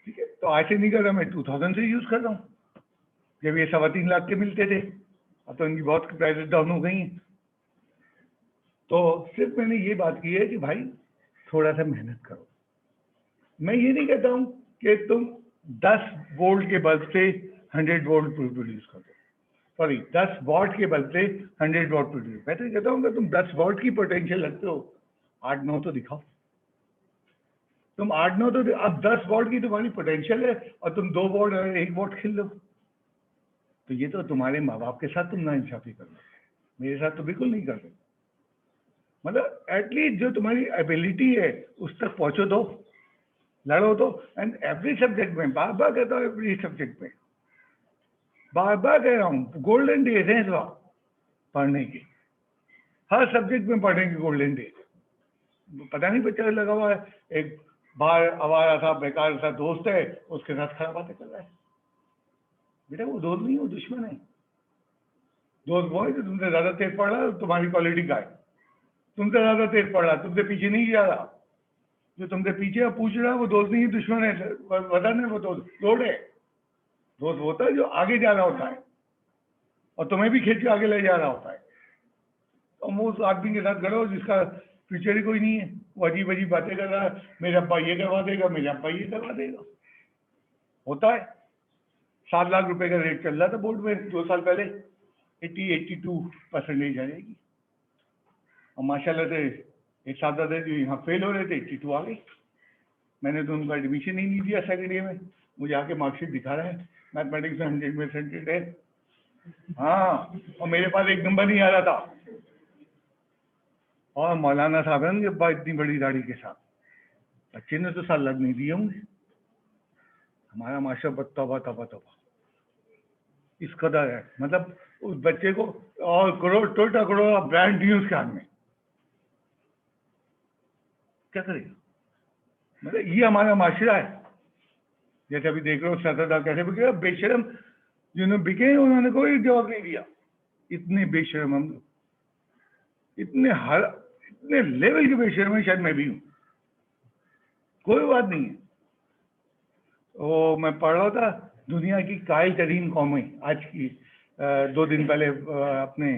ठीक है? तो आज से नहीं कर रहा, मैं 2000 से यूज़ कर रहा हूँ, जब ये 3.25 लाख के मिलते थे। अब तो इनकी बहुत प्राइसेस डाउन हो गई हैं। तो सिर्फ मैंने ये बात की है कि भाई थोड़ा सा मेहनत करो। मैं ये नहीं कहता हूँ कि तुम 10 वोल्ट के बल्ब से 100 वोल्ट प्रोड्यूस कर दो, सॉरी 10 वॉट के बल्ब से 100 वॉट प्रोड्यूस। मैं तो कहता हूँ कि तुम 10 वॉट की पोटेंशियल रखते हो, 8-9 तो दिखाओ। तुम 8-9 तो, अब 10 वॉट की तुम्हारी पोटेंशियल है और तुम 2 वॉट 1 वॉट खेल लो, तो ये तो तुम्हारे माँ बाप के साथ तुम नाइंसाफी कर लो, मेरे साथ तो बिल्कुल नहीं कर सकते। मतलब एटलीस्ट जो तुम्हारी एबिलिटी है उस तक पहुंचो तो, लड़ो तो। एंड एवरी सब्जेक्ट में, बार बार कहता हूँ, एवरी सब्जेक्ट में बार बार कह रहा हूँ, गोल्डन डेज हैं इस वक्त पढ़ने के, हर सब्जेक्ट में पढ़ने के गोल्डन डेज। पता नहीं बच्चा लगा हुआ है, एक बाहर आवारा था, बेकार सा दोस्त है, उसके साथ खराब बातें कर रहा है। बेटा वो दोस्त नहीं, वो दुश्मन है। दोस्त वो है जो तुमसे ज्यादा तेज पढ़ रहा है, तुम्हारी क्वालिटी का है, तुमसे ज्यादा तेज पढ़ रहा है, तुमसे पीछे नहीं जा रहा। जो तुमसे पीछे पूछ रहा है वो दोस्त नहीं, दुश्मन है, वतन है, वो दोस्त लोड है। दोस्त होता है जो आगे जा रहा होता है और तुम्हें भी खींच के आगे ले जा रहा होता है। तो वो उस आदमी के साथ खड़े हो जिसका फ्यूचर ही कोई नहीं है, वो अजीब अजीब बातें कर रहा है, मेरा अब्बा ये करवा देगा, मेरा अब्बा ये करवा देगा। होता है। 7 लाख रुपए का रेट चल रहा था बोर्ड में 2 साल पहले, 82% आ जाएगी। और माशाल्लाह से एक साथ थे जो यहाँ फेल हो रहे थे, 82 आ गई। मैंने तो उनका एडमिशन ही नहीं दिया सेकेंड ईयर में, मुझे आके मार्कशीट दिखा रहा है मैथमेटिक्स में 100% है। हाँ, और मेरे पास 1 नंबर नहीं आ रहा था। और मौलाना साहब है उनके पास इतनी बड़ी दाढ़ी के साथ, बच्चे ने तो साल लग नहीं दिए होंगे। हमारा माशा तौबा तौबा तौबा इस कदर है, मतलब उस बच्चे को, और करोड़ टोटा करोड़ ब्रांड न्यूज के हाथ में, क्या करेगा? मतलब ये हमारा माशरा है। जैसे अभी देख रहे हो सतरदा कैसे बिगड़ा, बेशरम जिन्होंने बिके उन्होंने कोई जवाब नहीं दिया। इतने बेशर्म हम लोग, इतने लेवल के बेशर्म है, शायद मैं भी हूँ। कोई बात नहीं है। वो मैं पढ़ रहा था दुनिया की कायल तरीन कौमें आज की 2 दिन पहले अपने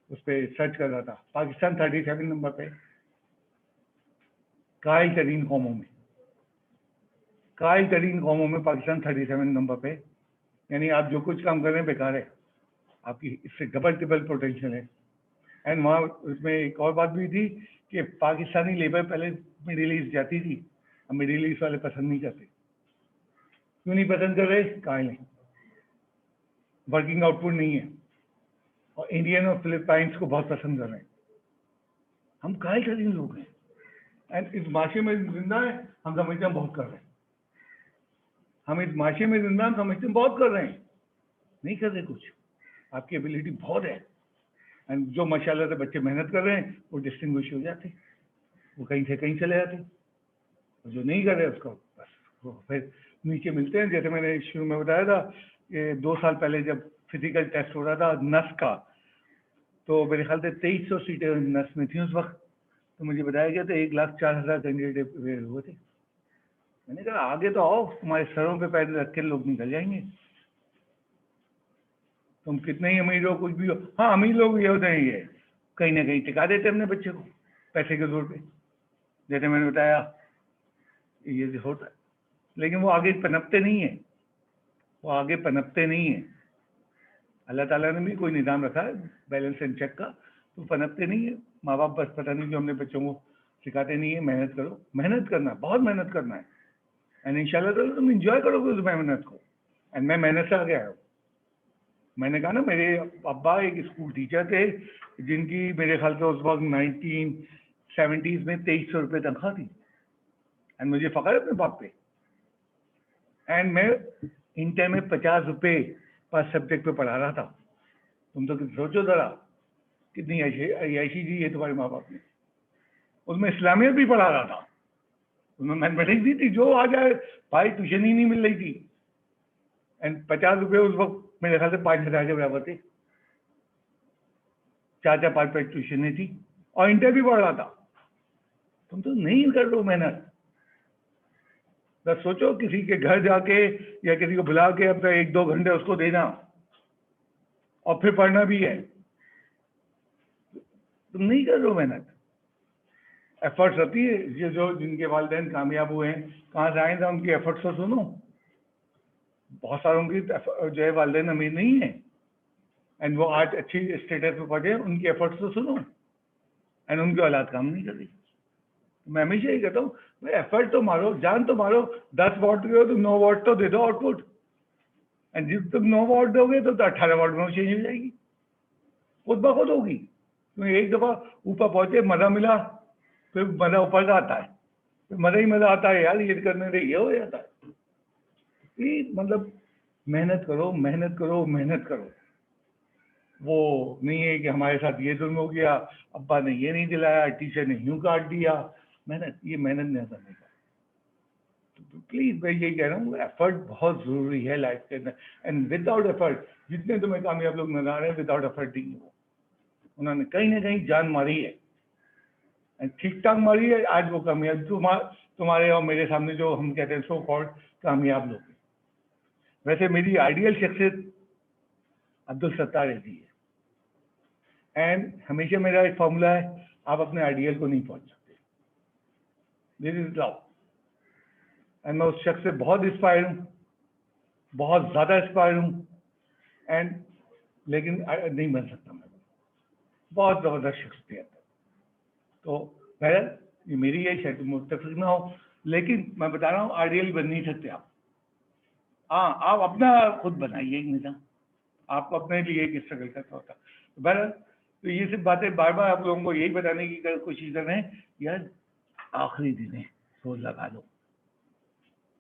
उस पर सर्च कर रहा था। पाकिस्तान 37 नंबर पे, कायल तरीन कौमों में, कायल तरीन कौमों में पाकिस्तान 37 नंबर पे। यानी आप जो कुछ काम कर रहे हैं बेकार है, आपकी इससे डबल ट्रिपल पोटेंशियल है। एंड वहाँ उसमें एक और बात भी थी कि पाकिस्तानी लेबर पहले मिडिल ईस्ट जाती थी, अब मिडिल ईस्ट वाले पसंद नहीं करते। क्यों नहीं पसंद कर रहे? कायल है, वर्किंग आउटपुट नहीं है, और इंडियन और फिलिपाइंस को बहुत पसंद कर रहे हैं। हम कायल तरीन लोग हैं, एंड इस माशरे में जिंदा है, हम समझते हैं बहुत कर रहे हैं। हम इस माशरे में जिंदा, हम समझते हैं बहुत कर रहे हैं, नहीं कर रहे कुछ। आपकी एबिलिटी बहुत है, एंड जो माशाल्लाह से बच्चे मेहनत कर रहे हैं वो डिस्टिंग्विश हो जाते, वो कहीं से कहीं चले जाते, और जो नहीं कर रहे उसको बस वो फिर नीचे मिलते हैं। जैसे मैंने शुरू में बताया था कि 2 साल पहले जब फिजिकल टेस्ट हो रहा था नस का, तो मेरे ख्याल से 2300 सीटें नस में थी उस वक्त। तो मुझे बताया गया था 1,04,000 कैंडिडेट हुए थे। मैंने कहा आगे तो आओ, तुम्हारे सरों पे पैर रख के लोग निकल जाएंगे। तुम कितने ही अमीर हो, कुछ भी हो। हाँ, अमीर लोग ये होते हैं, ये कहीं ना कहीं टिका देते अपने बच्चे को पैसे के जोर पे, जैसे मैंने बताया ये होता है। लेकिन वो आगे पनपते नहीं है, वो आगे पनपते नहीं है। अल्लाह ताला ने भी कोई निज़ाम रखा है बैलेंस एंड चेक का, तो पनपते नहीं है। माँ बाप बस पता नहीं जो हमने बच्चों को सिखाते नहीं है, मेहनत करो, मेहनत करना, बहुत मेहनत करना है, एंड इंशाल्लाह ताला तुम इंजॉय करोगे उस मेहनत को। एंड मैं मेहनत से आ गया हूँ। मैंने कहा ना, मेरे अब्बा एक स्कूल टीचर थे जिनकी मेरे ख्याल से उस वक्त 1970s में 2300 रुपये तनख्वाह थी, एंड मुझे फ़ख्र है अपने बाप पे। एंड मैं इंटर में 50 रुपये पर सब्जेक्ट पे पढ़ा रहा था। तुम तो सोचो ज़रा कितनी ऐशी जी है तुम्हारे माँ बाप ने। उसमें इस्लामियत भी पढ़ा रहा था, उसमें मैथमेटिक्स भी थी, जो आ जाए भाई, ट्यूशन ही नहीं मिल रही थी। एंड 50 रुपये उस वक्त मेरे ख्याल से 5,000 के बराबर थे। 4-4 5-5 ट्यूशनें थी, और इंटर भी पढ़ रहा था। तुम तो नहीं कर लो मेहनत। बस सोचो किसी के घर जाके या किसी को बुला के अपना 1-2 घंटे उसको देना, और फिर पढ़ना भी है। तुम नहीं कर लो मेहनत। एफर्ट्स होती है, ये जो जिनके वालिदैन कामयाब हुए हैं, कहाँ से आए थे, उनकी एफर्ट्स तो सुनो। बहुत सारों की जो है वालिदैन अमीर नहीं है, एंड वो आज अच्छी स्टेटस पे पहुंचे, उनकी एफर्ट्स तो सुनो, एंड उनकी औलाद काम नहीं कर रही। मैं हमेशा ही कहता हूँ भाई, एफर्ट तो मारो, जान तो मारो। 10 वॉट दो तो 9 वॉट तो दे दो आउटपुट, एंड जब तुम 9 वॉट दोगे तो 18 वॉट में चेंज हो जाएगी, खुद ब खुद होगी। क्योंकि एक दफ़ा ऊपर पहुंचे, मज़ा मिला, फिर मज़ा ऊपर का आता है, फिर मज़ा ही मज़ा आता है यार, ये करने से ये हो जाता है। मतलब मेहनत करो, मेहनत करो, मेहनत करो। वो नहीं है कि हमारे साथ ये जुल्म हो गया, अब्बा ने ये नहीं दिलाया, टीचर ने यूं काट दिया। मेहनत, ये मेहनत नहीं करने का। तो प्लीज मैं यही कह रहा हूँ, एफर्ट बहुत जरूरी है लाइफ के अंदर, एंड विदाउट एफर्ट जितने तुम्हें कामयाब लोग नजर आ रहे हैं, विदाउट एफर्ट नहीं हो। उन्होंने कहीं ना कहीं जान मारी है, एंड ठीक ठाक मारी है। आज वो कामयाब तुम्हारे और मेरे सामने जो हम कहते हैं सो कॉल्ड कामयाब लोग हैं। वैसे मेरी आइडियल शख्सियत अब्दुल सत्तार जी है, एंड हमेशा मेरा एक फॉर्मूला है, आप अपने आइडियल को नहीं पहुंच सकते, दिस इज लव। एंड मैं उस शख्स से बहुत इंस्पायर हूँ, बहुत ज़्यादा इंस्पायर हूँ, एंड लेकिन नहीं बन सकता मैं, बहुत ज़बरदस्त शख्सियत है। तो बहरहाल ये मेरी है, शायद मुत्तफिक ना हो, लेकिन मैं बता रहा हूँ आइडियल बन नहीं सकते आप। हाँ, आप अपना खुद बनाइए एक निज़ाम, आपको अपने लिए एक स्ट्रगल करना होता है। बहरहाल तो ये सब बातें बार बार आप लोगों को यही बताने की कोशिश कर रहे हैं, यार आखिरी दिन है, सोच लगा लो।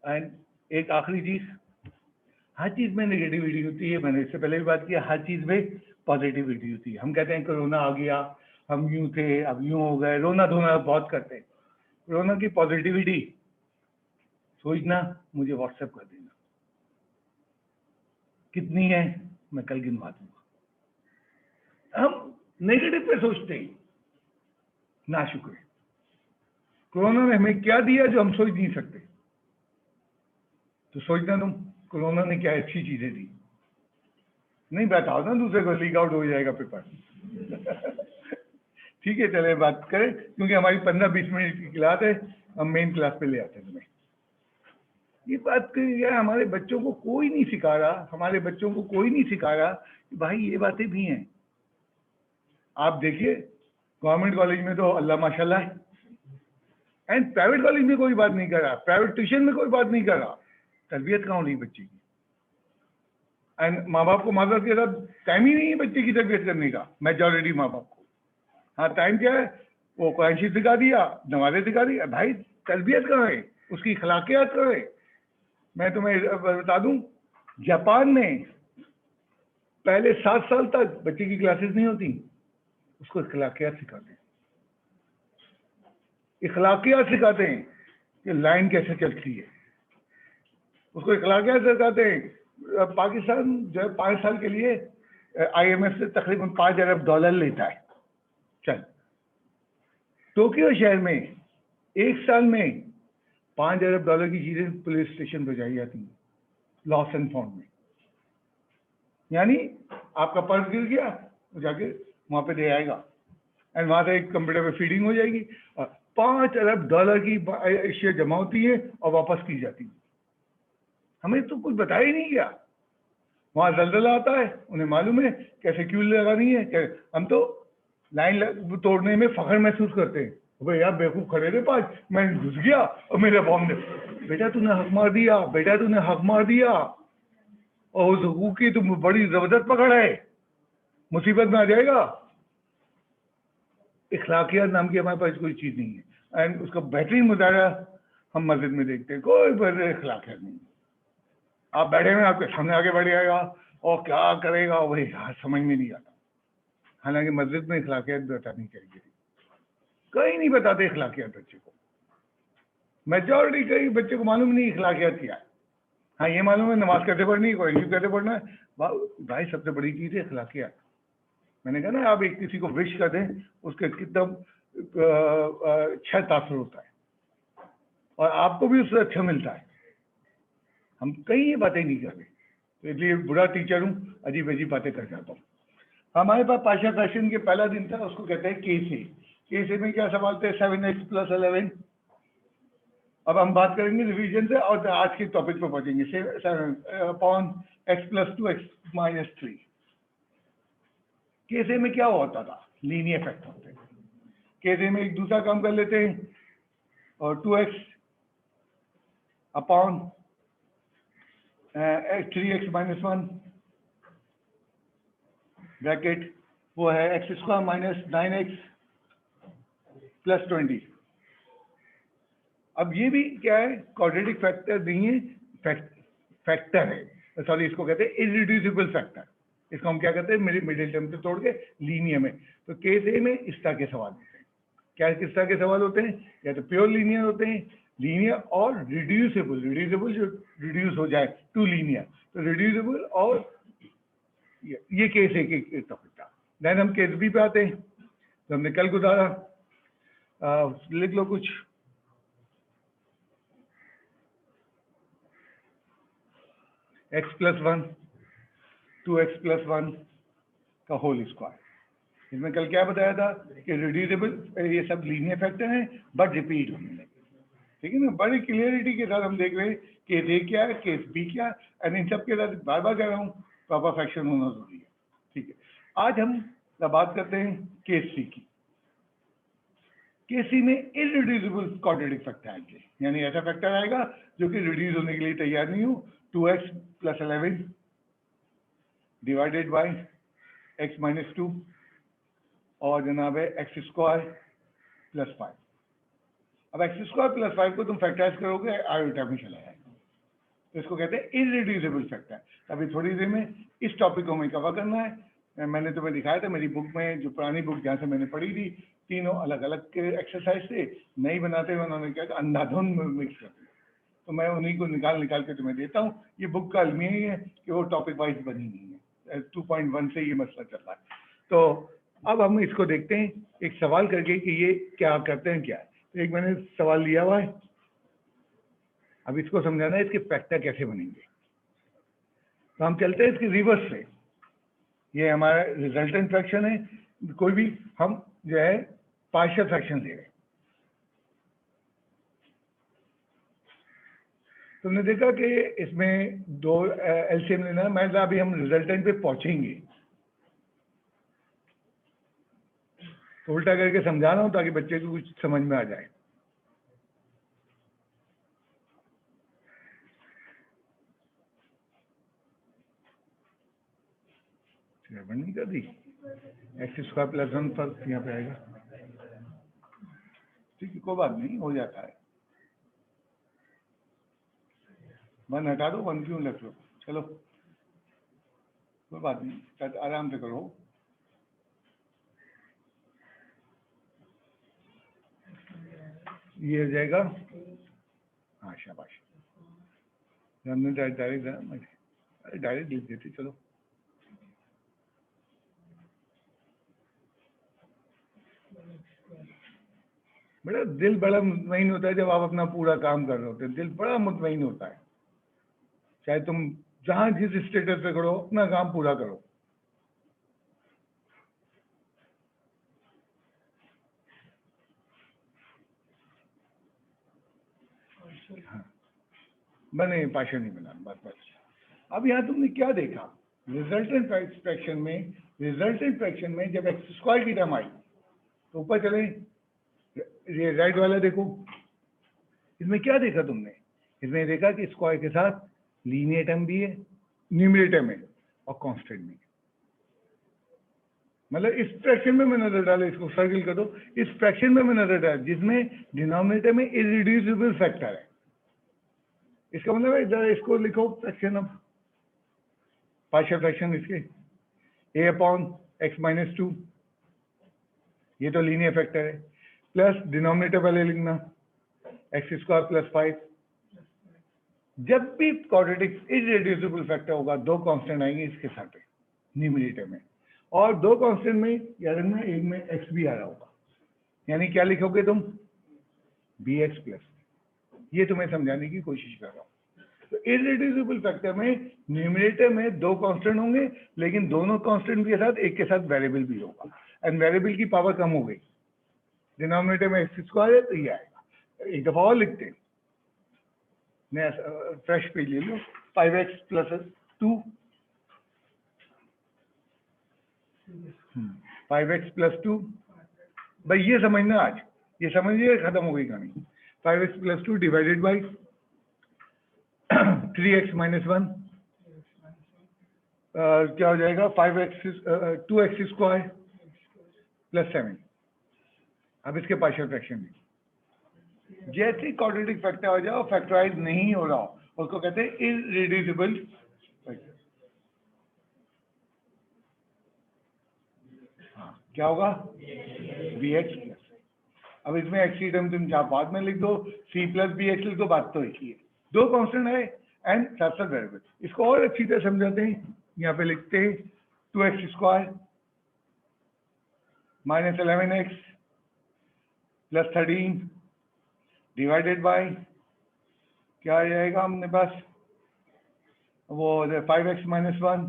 एंड एक आखिरी चीज़, हर चीज़ में नेगेटिविटी होती है, मैंने इससे पहले भी बात किया, हर चीज़ में पॉजिटिविटी होती है। हम कहते हैं कोरोना आ गया, हम यूं थे, अब यूं हो गए, रोना धोना बहुत करते हैं। कोरोना की पॉजिटिविटी सोचना, मुझे व्हाट्सएप कर देना। कितनी है मैं कल गिनवा दूंगा। हम नेगेटिव पे सोचते हैं, ना शुक्र। कोरोना ने हमें क्या दिया जो हम सोच नहीं सकते, तो सोचना तुम कोरोना ने क्या अच्छी चीजें दी। नहीं बताओ ना, दूसरे को लीक आउट हो जाएगा पेपर। ठीक है, चले बात करें, क्योंकि हमारी 15-20 मिनट की क्लास है, हम मेन क्लास पे ले आते हैं तुम्हें। ये बात है, हमारे बच्चों को कोई नहीं सिखा रहा, हमारे बच्चों को कोई नहीं सिखा रहा कि भाई ये बातें भी हैं। आप देखिए गवर्नमेंट कॉलेज में तो अल्लाह माशाल्लाह है, एंड प्राइवेट कॉलेज में कोई बात नहीं कर रहा, प्राइवेट ट्यूशन में कोई बात नहीं कर रहा। तरबियत कहाँ हो रही बच्चे की? एंड माँ बाप को माँ बाप के साथ टाइम ही नहीं है बच्चे की तरबियत करने का, मेजॉरिटी माँ बाप को। हाँ टाइम क्या है, वो कुरान शरीफ सिखा दिया, नमाज़ें सिखा दी, भाई तरबियत कहाँ है, उसकी अखलाकियात कहाँ है? मैं तुम्हें बता दूं, जापान में पहले 7 साल तक बच्चे की क्लासेस नहीं होती, उसको अखलाकियात सिखाते हैं। अखलाकियात सिखाते हैं कि लाइन कैसे चलती है, उसको अखलाकियात सिखाते हैं। पाकिस्तान जो है 5 साल के लिए IMF से तकरीबन $5 अरब लेता है। चल, टोक्यो शहर में 1 साल में $5 अरब की चीजें पुलिस स्टेशन पर जाई जाती हैं, लॉस एंड फाउंड में। यानी आपका पर्स गिर गया, वो जाके वहां पे दे आएगा, एंड वहां से एक कंप्यूटर पे फीडिंग हो जाएगी, और $5 अरब की अशिया जमा होती है और वापस की जाती है। हमें तो कुछ बताया ही नहीं गया। वहां दलदला आता है, उन्हें मालूम है कैसे क्यू लगानी है। हम तो लाइन तोड़ने में फख्र महसूस करते हैं, भाई यार बेवकूफ खड़े थे 5, मैं घुस गया और मेरे बॉम्ब ने, बेटा तूने हक मार दिया, बेटा तूने हक मार दिया, और उस हुकूक की तुम बड़ी जबरदस्त पकड़ है, मुसीबत में आ जाएगा। इखलाकियात नाम की हमारे पास कोई चीज नहीं है, एंड उसका बेहतरीन मुजाहरा हम मस्जिद में देखते हैं। कोई बड़े इखलाकियात नहीं, आप बैठे हुए आपके सामने आगे बढ़ जाएगा और क्या करेगा वही समझ में नहीं आता। हालांकि मस्जिद में इखलाकियात बतानी चाहिए, कहीं नहीं बताते इखलाकियात बच्चे को। मेजॉरिटी कई बच्चे को मालूम नहीं इखलाकियात क्या है। हाँ ये मालूम है नमाज कैसे पढ़नी है, कुरान कैसे पढ़ना है, भाई सबसे बड़ी चीज है इखलाकियात। मैंने कहा ना, आप एक किसी को विश कर दें, उसके कितना अच्छा तासुर होता है, और आपको भी उससे अच्छा मिलता है। हम कहीं ये बातें नहीं कर रहे, तो इसलिए बुरा टीचर हूँ, अजीब अजीब बातें कर जाता हूँ। हमारे पास पाशा फैशन के पहला दिन था, उसको कहते हैं केसे। केसे में क्या सवाल थे? 7x + 11। अब हम बात करेंगे रिवीजन से, और आज के टॉपिक पे पहुंचेंगे। 7/x + 2x - 3। केसे में क्या होता था? लीनियर फैक्टर होते हैं। केसे में एक दूसरा काम कर लेते हैं, और 2x अपॉन 3x - 1 ब्रैकेट, वो है x² - 9x + 20। अब ये भी क्या है? क्वाड्रेटिक फैक्टर नहीं है, फैक्टर है, सॉरी, इसको कहते हैं इररिड्यूसिबल फैक्टर। इसको हम क्या कहते हैं, मेरी मिडिल टर्म से तोड़ के लीनियर में। तो केस ए में इस तरह के सवाल होते हैं। क्या किस तरह के सवाल होते हैं? या तो प्योर लीनियर होते हैं, लीनियर और रिड्यूसिबल। रिड्यूसिबल जो रिड्यूस हो जाए टू लीनियर, तो रिड्यूसिबल, और ये केस ए के टॉपिक था। देन हम केस बी पे आते हैं, तो हमने कल गुजारा, लिख लो कुछ। x + 1 2x + 1 का होल स्क्वायर। इसमें कल क्या बताया था कि रिड्यूसिबल, ये सब लीनियर फैक्टर हैं, बट रिपीट होने लगे। ठीक है ना, बड़ी क्लियरिटी के साथ हम देख रहे हैं केस ए क्या है, केस बी क्या है, एंड इन सब के साथ बार बार कह रहा हूँ प्रॉपर फ्रैक्शन होना जरूरी है। ठीक है, आज हम बात करते हैं केस सी की। केस सी में इररिड्यूसिबल क्वाड्रेटिक फैक्टर आएंगे, यानी ऐसा फैक्टर आएगा जो कि रिड्यूस होने के लिए तैयार नहीं हो। 2x + 11 डिवाइडेड बाय x - 2, और जनाब है x² + 5। अब x² + 5 को तुम फैक्टराइज करोगे, आयोटा में चला जाएगा, तो इसको कहते हैं इररिड्यूसिबल फैक्टर। अभी थोड़ी देर में इस टॉपिक को हमें कवर करना है। मैंने तुम्हें दिखाया था मेरी बुक में, जो पुरानी बुक जहाँ से मैंने पढ़ी थी, तीनों अलग अलग के एक्सरसाइज थे, नहीं बनाते हुए उन्होंने क्या अंधाधुंध मिक्स कर दिया। तो मैं उन्हीं को निकाल के तुम्हें देता हूँ। ये बुक का अलमिया ही है कि वो टॉपिक वाइज बनी नहीं है, 2.1 से ये मसला चल रहा है। तो अब हम इसको देखते हैं एक सवाल करके कि ये क्या करते हैं क्या है। तो एक मैंने सवाल लिया हुआ है, अब इसको समझाना है इसके फैक्टर कैसे बनेंगे। तो हम चलते हैं इसके रिवर्स से। ये हमारा रिजल्टेंट फ्रैक्शन है, कोई भी हम जो है पार्शियल फ्रैक्शन ले रहे हैं। तुमने देखा कि इसमें दो एलसीएम लेना है, मतलब अभी हम रिजल्टेंट पे पहुंचेंगे, तो उल्टा करके समझा रहा हूं ताकि बच्चे को कुछ समझ में आ जाए। नहीं कर दी, एक्स स्क्वायर प्लस 1 पर यहाँ पे आएगा, ठीक है कोई बात नहीं, हो जाता है। 1 हटा दो, 1 क्यों रख लो, चलो कोई बात नहीं, आराम से करो। ये हो जाएगा, हाँ शाबाश, हमने डायरेक्ट लिख देते, चलो बड़ा दिल बड़ा मुतमईन होता है जब आप अपना पूरा काम कर रहे होते हैं, दिल बड़ा मुतमईन होता है। चाहे तुम जहां जिस स्टेटस पे करो, अपना काम पूरा करो। हाँ, बने पाशा नहीं बना, बस। अब यहाँ तुमने क्या देखा, रिजल्टेंट फ्रैक्शन में जब एक्स स्क्वायर की टर्म आई तो ऊपर चले, ये राइट वाला देखो, इसमें क्या देखा तुमने, इसमें देखा कि स्क्वायर के साथ लीनियर टर्म भी है न्यूमरेटर में और कांस्टेंट में। मतलब इस फ्रैक्शन में मैं नजर डाला, इसको सर्किल कर दो, इस फ्रैक्शन में मैं नजर डाला जिसमें डिनोमिनेटर में इररिड्यूसिबल फैक्टर है। इसका मतलब है जरा इसको लिखो फ्रैक्शन, अब पार्शियल फ्रैक्शन इसके a अपॉन x माइनस 2, ये तो लीनियर फैक्टर है, प्लस डिनोमिनेटर पहले लिखना एक्स स्क्वायर प्लस 5। जब भी क्वाड्रेटिक इररिड्यूसिबल फैक्टर होगा, दो कांस्टेंट आएंगे इसके साथ न्यूमरेटर में, और दो कांस्टेंट में याद रखना एक में x भी आ रहा होगा, यानी क्या लिखोगे तुम, bx प्लस। ये तुम्हें समझाने की कोशिश कर रहा हूँ। तो इररिड्यूसिबल फैक्टर में न्यूमरेटर में दो कांस्टेंट होंगे, लेकिन दोनों कांस्टेंट के साथ एक के साथ वेरिएबल भी होगा, एंड वेरिएबल की पावर कम हो गई। डिनोमिनेटर में एक्स स्क्वायर है तो ये आएगा। एक दफा और लिखते हैं, नया फ्रेश पेज ले लो, 5x प्लस 2, 5x प्लस 2, भाई ये समझना, आज ये समझिए खत्म हो गई कहानी। 5x plus 2 divided by 3x minus 1, क्या हो जाएगा 2x स्क्वायर प्लस 7। अब इसके पार्शियल फ्रैक्शन में जैसे क्वाड्रेटिक फैक्टर हो जाओ, फैक्टराइज नहीं हो रहा हो, उसको कहते हैं इररिड्यूसिबल फैक्टर। हाँ क्या होगा, bx प्लस। अब इसमें x की टर्म तुम जहाँ बाद में लिख दो, c प्लस bx लिख दो, बात तो एक ही है, दो कांस्टेंट है एंड साथ साथ वेरिएबल। इसको और अच्छी तरह समझाते हैं, यहाँ पे लिखते हैं 2x square minus 11x plus 13 divided by क्या आ जाएगा हमने पास, वो 5x minus 1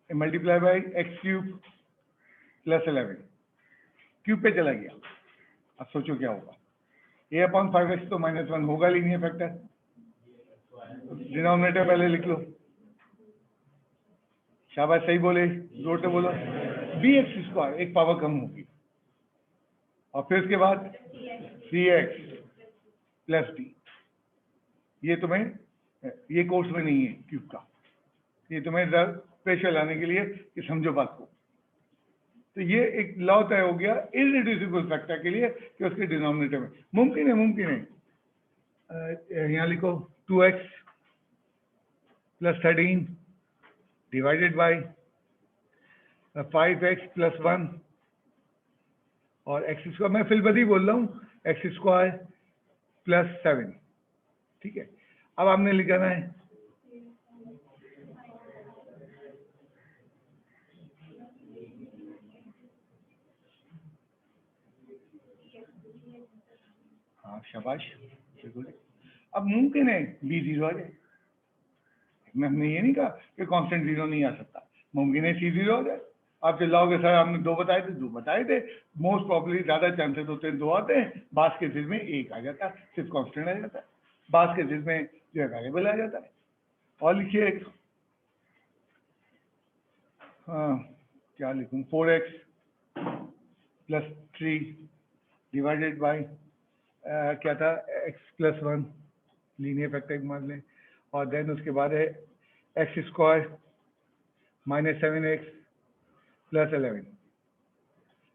multiply by x cube plus 11, cube पे चला गया। अब सोचो क्या होगा, a अपॉन 5x तो माइनस 1 होगा लीनियर फैक्टर, डिनोमिनेटर पहले लिख लो, शाबाश सही बोले, जोर से बोलो, bx स्क्वायर एक पावर कम होगी, और फिर उसके बाद 3x प्लस d। ये तुम्हें, ये कोर्स में नहीं है क्यूब का, ये तुम्हें प्रेशर लाने के लिए कि समझो बात को। तो ये एक लॉ तय हो गया इररिड्यूसिबल फैक्टर के लिए कि उसके डिनोमिनेटर में मुमकिन है, यहाँ लिखो 2x plus 13 divided by 5x plus 1 और एक्स स्क्वायर, मैं फिलबदी बोल रहा हूँ, एक्स स्क्वायर प्लस 7, ठीक है। अब आपने लिखना है हाँ शाबाश, बिल्कुल। अब मुमकिन है बी 0 आ जाए, हमने ये नहीं कहा कि कांस्टेंट 0 नहीं आ सकता, मुमकिन है C 0 आ जाए। आप चिल्लाओगे सर आपने 2 बताए थे, 2 बताए थे, मोस्ट प्रॉब्ली ज़्यादा चांसेस होते हैं 2 आते हैं, बास केसेस में 1 आ जाता है, सिर्फ कांस्टेंट आ जाता है, बास केसेस में जो है वेरिएबल आ जाता है। और लिखिए एक, हाँ क्या लिखूँ, 4x प्लस 3 डिवाइडेड बाई क्या था, x प्लस 1 लीनियर फैक्टर मान लें, और देन उसके बाद है x square minus 7x plus 11।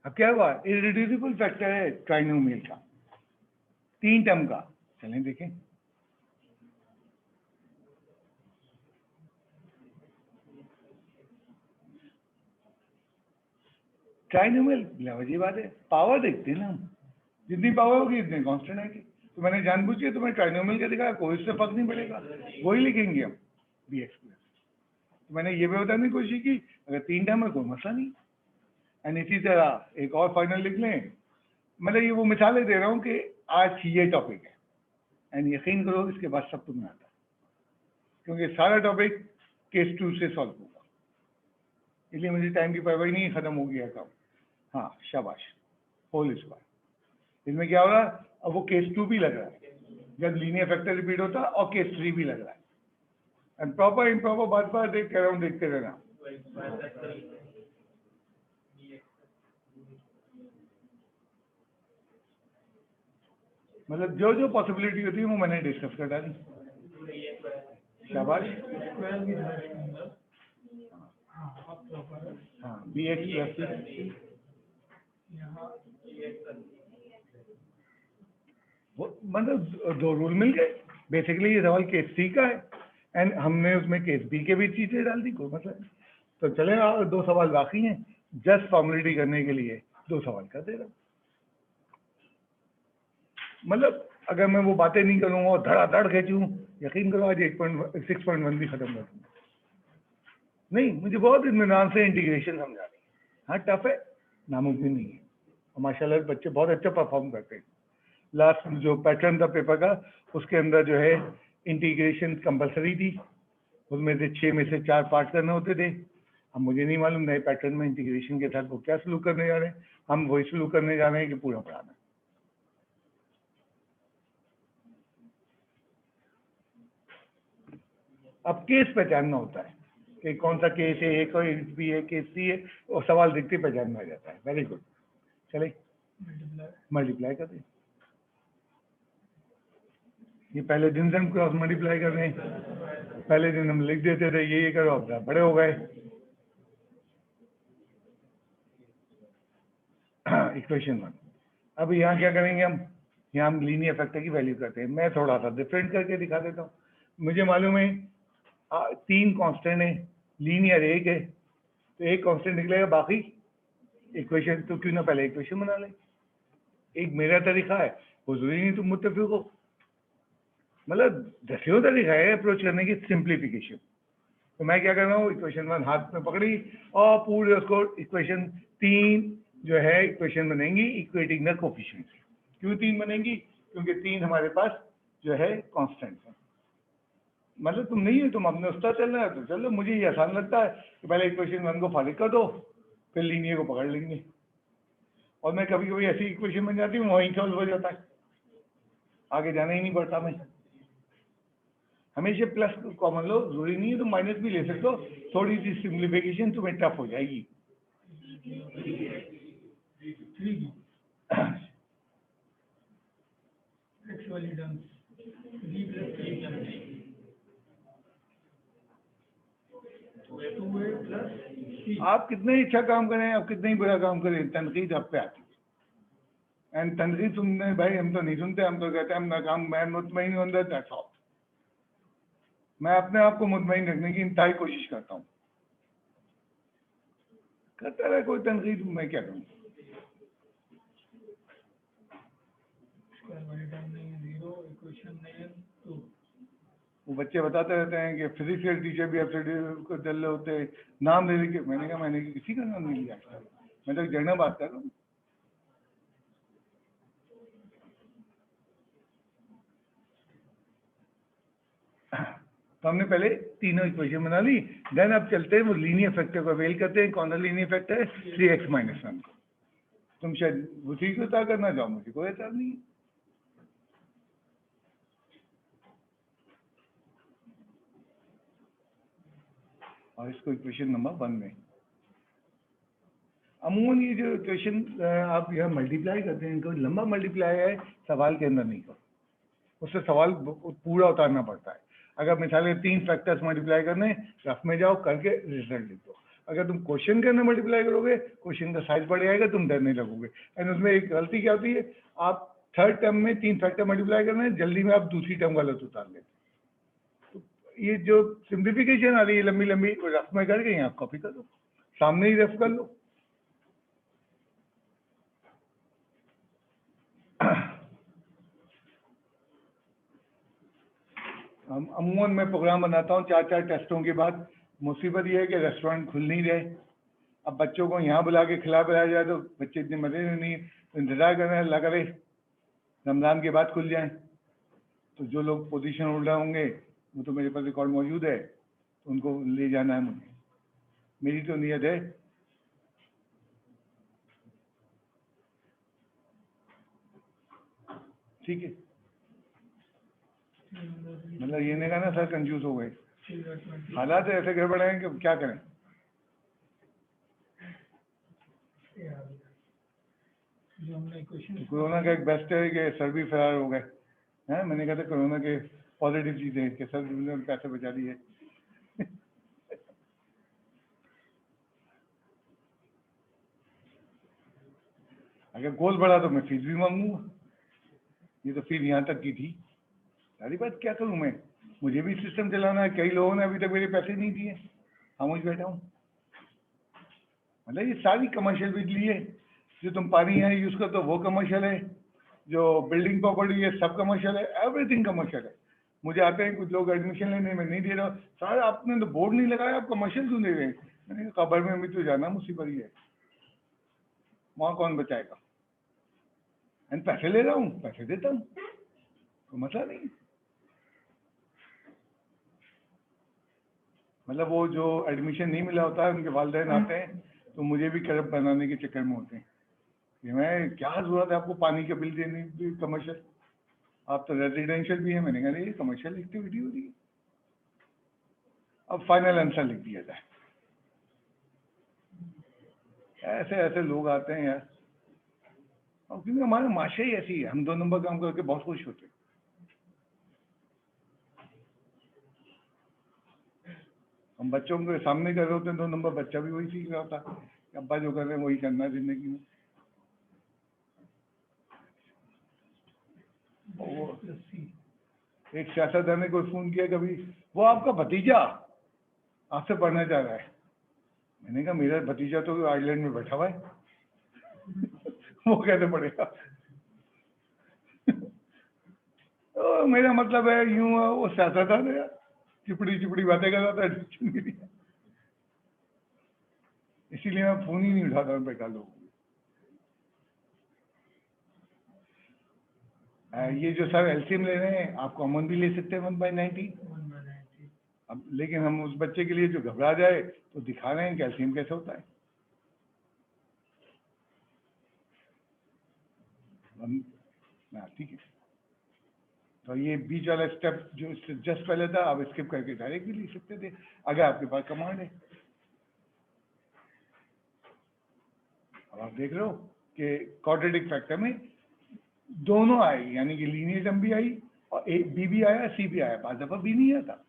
अब क्या हुआ, इररिड्यूसिबल फैक्टर है ट्राइनोमियल का, 3 टर्म का। चलें देखें, ट्राइनोमियल लावाजी बात है, पावर देखते हैं ना हम, जितनी पावर होगी इतनी कांस्टेंट आएगी। तो मैंने जानबूझ के तुम्हें ट्राइनोमियल का दिखाया, कोई इससे फर्क नहीं पड़ेगा, वही लिखेंगे हम बी एक्स प्लस। तो मैंने ये भी बताने की कोशिश की, अगर 3 टर्म है कोई मसला नहीं। एंड इसी तरह एक और फाइनल लिख लें, मतलब ये वो मिसालें दे रहा हूँ कि आज ये टॉपिक है, एंड यकीन करो इसके बाद सब तुम्हें आता है, क्योंकि सारा टॉपिक केस 2 से सॉल्व होगा, इसलिए मुझे टाइम की परवाही नहीं, खत्म हो गया काम। हाँ शाबाश, होल स्क्वायर। इसमें क्या होगा, अब वो केस 2 भी लग रहा है जब लीनियर फैक्टर रिपीट होता है, और केस 3 भी लग रहा है। एंड प्रॉपर इम्प्रॉपर बात बात देख कर रहा हूँ, देखते रहना। मतलब जो जो पॉसिबिलिटी होती है वो मैंने डिस्कस कर डाली। शाबाश, हाँ बी एक्स प्लस वो, मतलब 2 रूल मिल गए। बेसिकली ये सवाल केस सी का है, एंड हमने उसमें केस बी के भी चीजें डाल दी, कोई मतलब नहीं। तो चले 2 सवाल बाकी हैं, जस्ट फॉर्मेलिटी करने के लिए 2 सवाल कर दे रहा हूँ। मतलब अगर मैं वो बातें नहीं करूँगा और धड़ाधड़ खींचूँ, यकीन करो आज 6.1 भी खत्म कर दूँगा। नहीं, मुझे बहुत इत्मीनान से इंटीग्रेशन समझानी है। हाँ टफ है, नामुमकिन नहीं है, और माशाल्लाह बच्चे बहुत अच्छा परफॉर्म करते हैं। लास्ट जो पैटर्न था पेपर का, उसके अंदर जो है इंटीग्रेशन कंपलसरी थी, उसमें से 6 में से 4 पार्ट करने होते थे। अब मुझे नहीं मालूम नए पैटर्न में इंटीग्रेशन के साथ वो क्या सलूक करने जा रहे हैं, हम वही सलूक करने जा रहे हैं कि पूरा पढ़ाना है। अब केस पहचानना होता है कि कौन सा केस है, एक और बी है, केस सी है, और सवाल देखते पहचान में आ जाता है। वेरी गुड, चले मल्टीप्लाई कर दें। ये पहले दिन से हम क्रॉस मल्टीप्लाई कर रहे हैं, पहले दिन हम लिख देते थे ये करो, अब बड़े हो गए। इक्वेशन 1, अब यहाँ क्या करेंगे हम, यहाँ हम लीनियर फैक्टर की वैल्यू करते हैं। मैं थोड़ा सा डिफरेंट करके दिखा देता हूँ। मुझे मालूम है 3 कांस्टेंट है, लीनियर 1 है, तो 1 कांस्टेंट निकलेगा, बाकी इक्वेशन तो क्यों ना पहले इक्वेशन बना लें। एक मेरा तरीका है, वो जरूरी नहीं तुम मुत्तफिक हो, मतलब दसियों तरीका है अप्रोच करने की, सिंप्लीफिकेशन। तो मैं क्या कर रहा हूँ, इक्वेशन 1 हाथ में पकड़ी और पूरे उसको इक्वेशन 3 जो है इक्वेशन बनेंगी इक्वेटिंग द कोफिशिएंट। क्यों 3 बनेंगी, क्योंकि 3 हमारे पास जो है कांस्टेंट है। मतलब तुम नहीं है, तुम अपने उस्ताद चल रहे हो तो चलो, मुझे ये आसान लगता है कि पहले इक्वेशन 1 को फारिग कर दो, फिर लीनियर को पकड़ लेंगे, और मैं कभी कभी ऐसी इक्वेशन बन जाती हूँ वहीं सॉल्व हो जाता है, आगे जाना ही नहीं पड़ता। मैं हमेशा प्लस कॉमन लो, जरूरी नहीं है तुम माइनस भी ले सकते हो, थोड़ी सी सिंप्लीफिकेशन तुम्हें टफ हो जाएगी। आप कितने ही अच्छा काम करें, आप कितने ही बुरा काम करें, तनकीद आप पे आती है। एंड तनकीद सुनने भाई हम तो नहीं सुनते, हम तो कहते हैं हम नाकाम, मैं मुतमईन हूं अंदर, दैट्स ऑल। मैं अपने आप को मुतमईन रखने की इंतहाई कोशिश करता हूँ, करता रहे कोई तनकीद, मैं क्या करूँ। वो बच्चे बताते रहते हैं कि फिजिक्स टीचर भी एब्सिडिटी को जल होते, नाम ले लेके। मैंने कहा मैंने किसी का नाम नहीं लिया, मैं तो जर्नल बात कर रहा हूँ। तो हमने पहले तीनों इक्वेशन बना ली, देन अब चलते हैं वो लीनियर फैक्टर को अवेल करते हैं। कौन सा लीनियर फैक्टर है? 3x - 1। तुम शायद उसी को तय करना चाहो, मुझे कोई ऐसा नहीं है। और इसको इक्वेशन नंबर 1 में अमूमन ये जो इक्वेशन आप यहाँ मल्टीप्लाई करते हैं, कोई लंबा मल्टीप्लाई है, सवाल के अंदर नहीं करो, उससे सवाल पूरा उतारना पड़ता है। अगर मिसाल 3 फैक्टर्स मल्टीप्लाई करने, रफ में जाओ करके रिजल्ट लिख दो। अगर तुम क्वेश्चन के अंदर मल्टीप्लाई करोगे, क्वेश्चन का साइज बढ़ जाएगा, तुम डरने लगोगे। एंड उसमें एक गलती क्या होती है, आप थर्ड टर्म में 3 फैक्टर मल्टीप्लाई करना है, जल्दी में आप दूसरी टर्म गलत उतार लेते। तो ये जो सिंप्लीफिकेशन आ रही है लंबी लंबी, रफ में करके यहाँ कॉपी कर लो, सामने ही रफ कर लो। हम अमूमन मैं प्रोग्राम बनाता हूँ 4-4 टेस्टों के बाद। मुसीबत ये है कि रेस्टोरेंट खुल नहीं रहे। अब बच्चों को यहाँ बुला के खिला पिलाया जाए तो बच्चे इतने मजे नहीं, तो इंतजार कर रहे हैं, अल्लाह करे रमज़ान के बाद खुल जाएं। तो जो लोग पोजीशन होल्डर होंगे, वो तो मेरे पास रिकॉर्ड मौजूद है, तो उनको ले जाना है मुझे। मेरी तो नीयत है। ठीक है, मतलब ये नहीं कहना सर कंफ्यूज हो गए, हालात ऐसे गड़बड़ हैं कि क्या करें। कोरोना का एक बेस्ट है कि सर भी फरार हो गए हैं। मैंने कहा था कोरोना के पॉजिटिव चीजें कि सर ने पैसे बचा लिए। अगर गोल बढ़ा तो मैं फीस भी मांगूंगा। ये तो फीस यहाँ तक की थी। सारी बात क्या करूँ मैं, मुझे भी सिस्टम चलाना है। कई लोगों ने अभी तक मेरे पैसे नहीं दिए, खामोश बैठा हूँ। मतलब ये सारी कमर्शियल बिजली है। जो तुम पानी यहाँ यूज़ करते हो वो कमर्शियल है, जो बिल्डिंग प्रॉपर्टी है सब कमर्शियल है, एवरीथिंग कमर्शियल है। मुझे आते हैं कुछ लोग एडमिशन लेने, मैं नहीं दे रहा। सर आपने तो बोर्ड नहीं लगाया, आप कमर्शियल क्यों दे रहे हैं? मैंने कहा खबर में भी तो जाना, मुसीबत ही है, वहाँ कौन बचाएगा। एंड पैसे ले रहा हूँ, पैसे देता हूँ, तो मसला नहीं। मतलब वो जो एडमिशन नहीं मिला होता है, उनके वालिदैन आते हैं तो मुझे भी करप्ट बनाने के चक्कर में होते हैं कि मैं क्या जरूरत है आपको पानी का बिल देने की, कमर्शियल, आप तो रेजिडेंशियल भी है। मैंने कहा ये कमर्शियल एक्टिविटी हो रही है। अब फाइनल आंसर लिख दिया जाए। ऐसे ऐसे लोग आते हैं यार, और क्योंकि हमारे माशा ही ऐसी है, हम 2 नंबर काम करके बहुत खुश होते हैं। हम बच्चों के सामने कर रहे होते हैं 2 नंबर, बच्चा भी वही सीख रहा होता है, अब्बा जो कर रहे हैं वही करना है जिंदगी में। एक सियासतदान ने कोई फोन किया कभी, वो आपका भतीजा आपसे पढ़ना चाह रहा है। मैंने कहा मेरा भतीजा तो आयरलैंड में बैठा हुआ है वो कैसे पढ़ेगा? तो मेरा मतलब है यूं, वो सियासतदान है, चिपड़ी चिपड़ी बातें कर रहा था, इसीलिए मैं फोन ही नहीं उठाता हूँ बेकार लोगों। ये जो सर एलसीएम ले रहे हैं, आप कॉमन भी ले सकते हैं 1/90। अब लेकिन हम उस बच्चे के लिए जो घबरा जाए तो दिखा रहे हैं कि एलसीएम कैसे होता है। ठीक है, तो ये बीच वाला स्टेप जो जस्ट पहले था, आप स्किप करके डायरेक्ट भी लिख सकते थे अगर आपके पास कमांड है। अब आप देख रहे हो कि क्वाड्रेटिक फैक्टर में दोनों आए, यानी कि लीनियर टर्म भी आई और बी भी आया, सी भी आया। बाद दफा बी नहीं आता,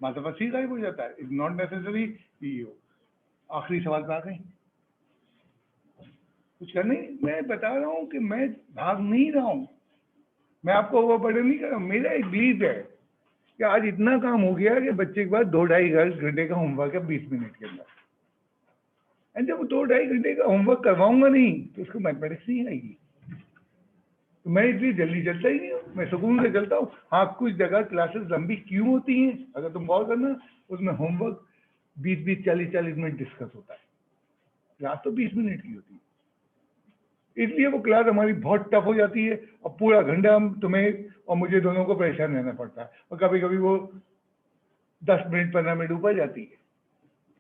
बाद दफा सी गायब हो जाता है। इट्स नॉट नेसेसरी बी हो। आखिरी सवाल पे आ गए, कुछ करने। मैं बता रहा हूँ कि मैं भाग नहीं रहा हूँ, मैं आपको वो बर्डन नहीं कर रहा हूँ। मेरा एक बिलीफ है कि आज इतना काम हो गया कि बच्चे के बाद 2-2.5 घंटे का होमवर्क है 20 मिनट के अंदर। एंड जब 2-2.5 घंटे का होमवर्क करवाऊंगा नहीं तो उसको मैथमेटिक्स नहीं आएगी। तो मैं इतनी जल्दी चलता ही नहीं हूँ, मैं सुकून से चलता हूँ। हाँ, कुछ जगह क्लासेस लंबी क्यों होती हैं, अगर तुम गौर करना, उसमें होमवर्क 20-20, 40-40 मिनट डिस्कस होता है, क्लास तो 20 मिनट की होती है, इसलिए वो क्लास हमारी बहुत टफ हो जाती है। और पूरा घंटा हम तुम्हें और मुझे दोनों को परेशान रहना पड़ता है, और कभी कभी वो 10 मिनट 15 मिनट ऊपर जाती है।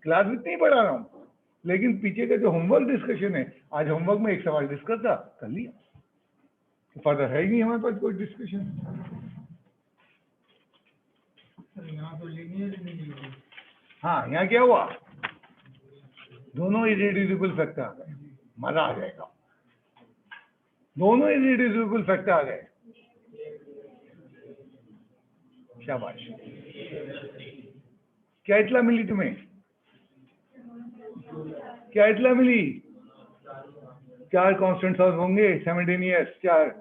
क्लास इतनी पढ़ा रहा हूँ, लेकिन पीछे का जो होमवर्क डिस्कशन है, आज होमवर्क में एक सवाल डिस्कस था, कर लिया, फर्दर है ही नहीं हमारे पास कोई डिस्कशन। यहाँ तो लीनियर नहीं है। हाँ, यहाँ क्या हुआ, दोनों इरेड्यूसिबल फैक्टर आ गए, मजा आ जाएगा, दोनों इरेड्यूसिबल फैक्टर आ गए, शाबाश। क्या इतला मिली तुम्हें, क्या इतला मिली? 4 कांस्टेंट सॉल्व होंगे साइमल्टेनियस, 4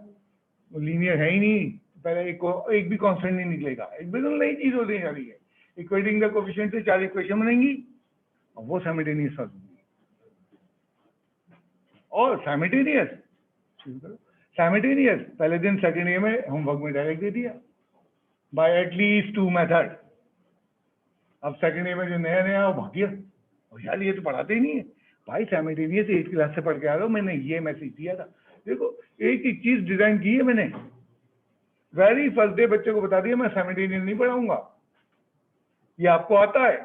लीनियर है ही नहीं, पहले एक भी कांस्टेंट नहीं निकलेगा, एक बिल्कुल नई चीज होने जा रही है। इक्वेटिंग द कोएफिशिएंट से 4 इक्वेशन बनेंगी और वो साइमल्टेनियस सॉल्व होंगी, और साइमल्टेनियस शुरू करो। साइमल्टेनियस पहले दिन सेकेंड ईयर में होमवर्क में डायरेक्ट दे दिया बाय एटलीस्ट 2 मेथड। अब सेकेंड ईयर में जो नया नया वो भागिया, और यार ये तो पढ़ाते ही नहीं है भाई, साइमल्टेनियस 8th क्लास से पढ़ के आ रहा हूँ, मैंने ये मैसेज दिया था। देखो, एक एक चीज डिजाइन की है मैंने, वेरी फर्स्ट डे बच्चे को बता दिया मैं साइमल्टेनियस नहीं पढ़ाऊंगा, ये आपको आता है,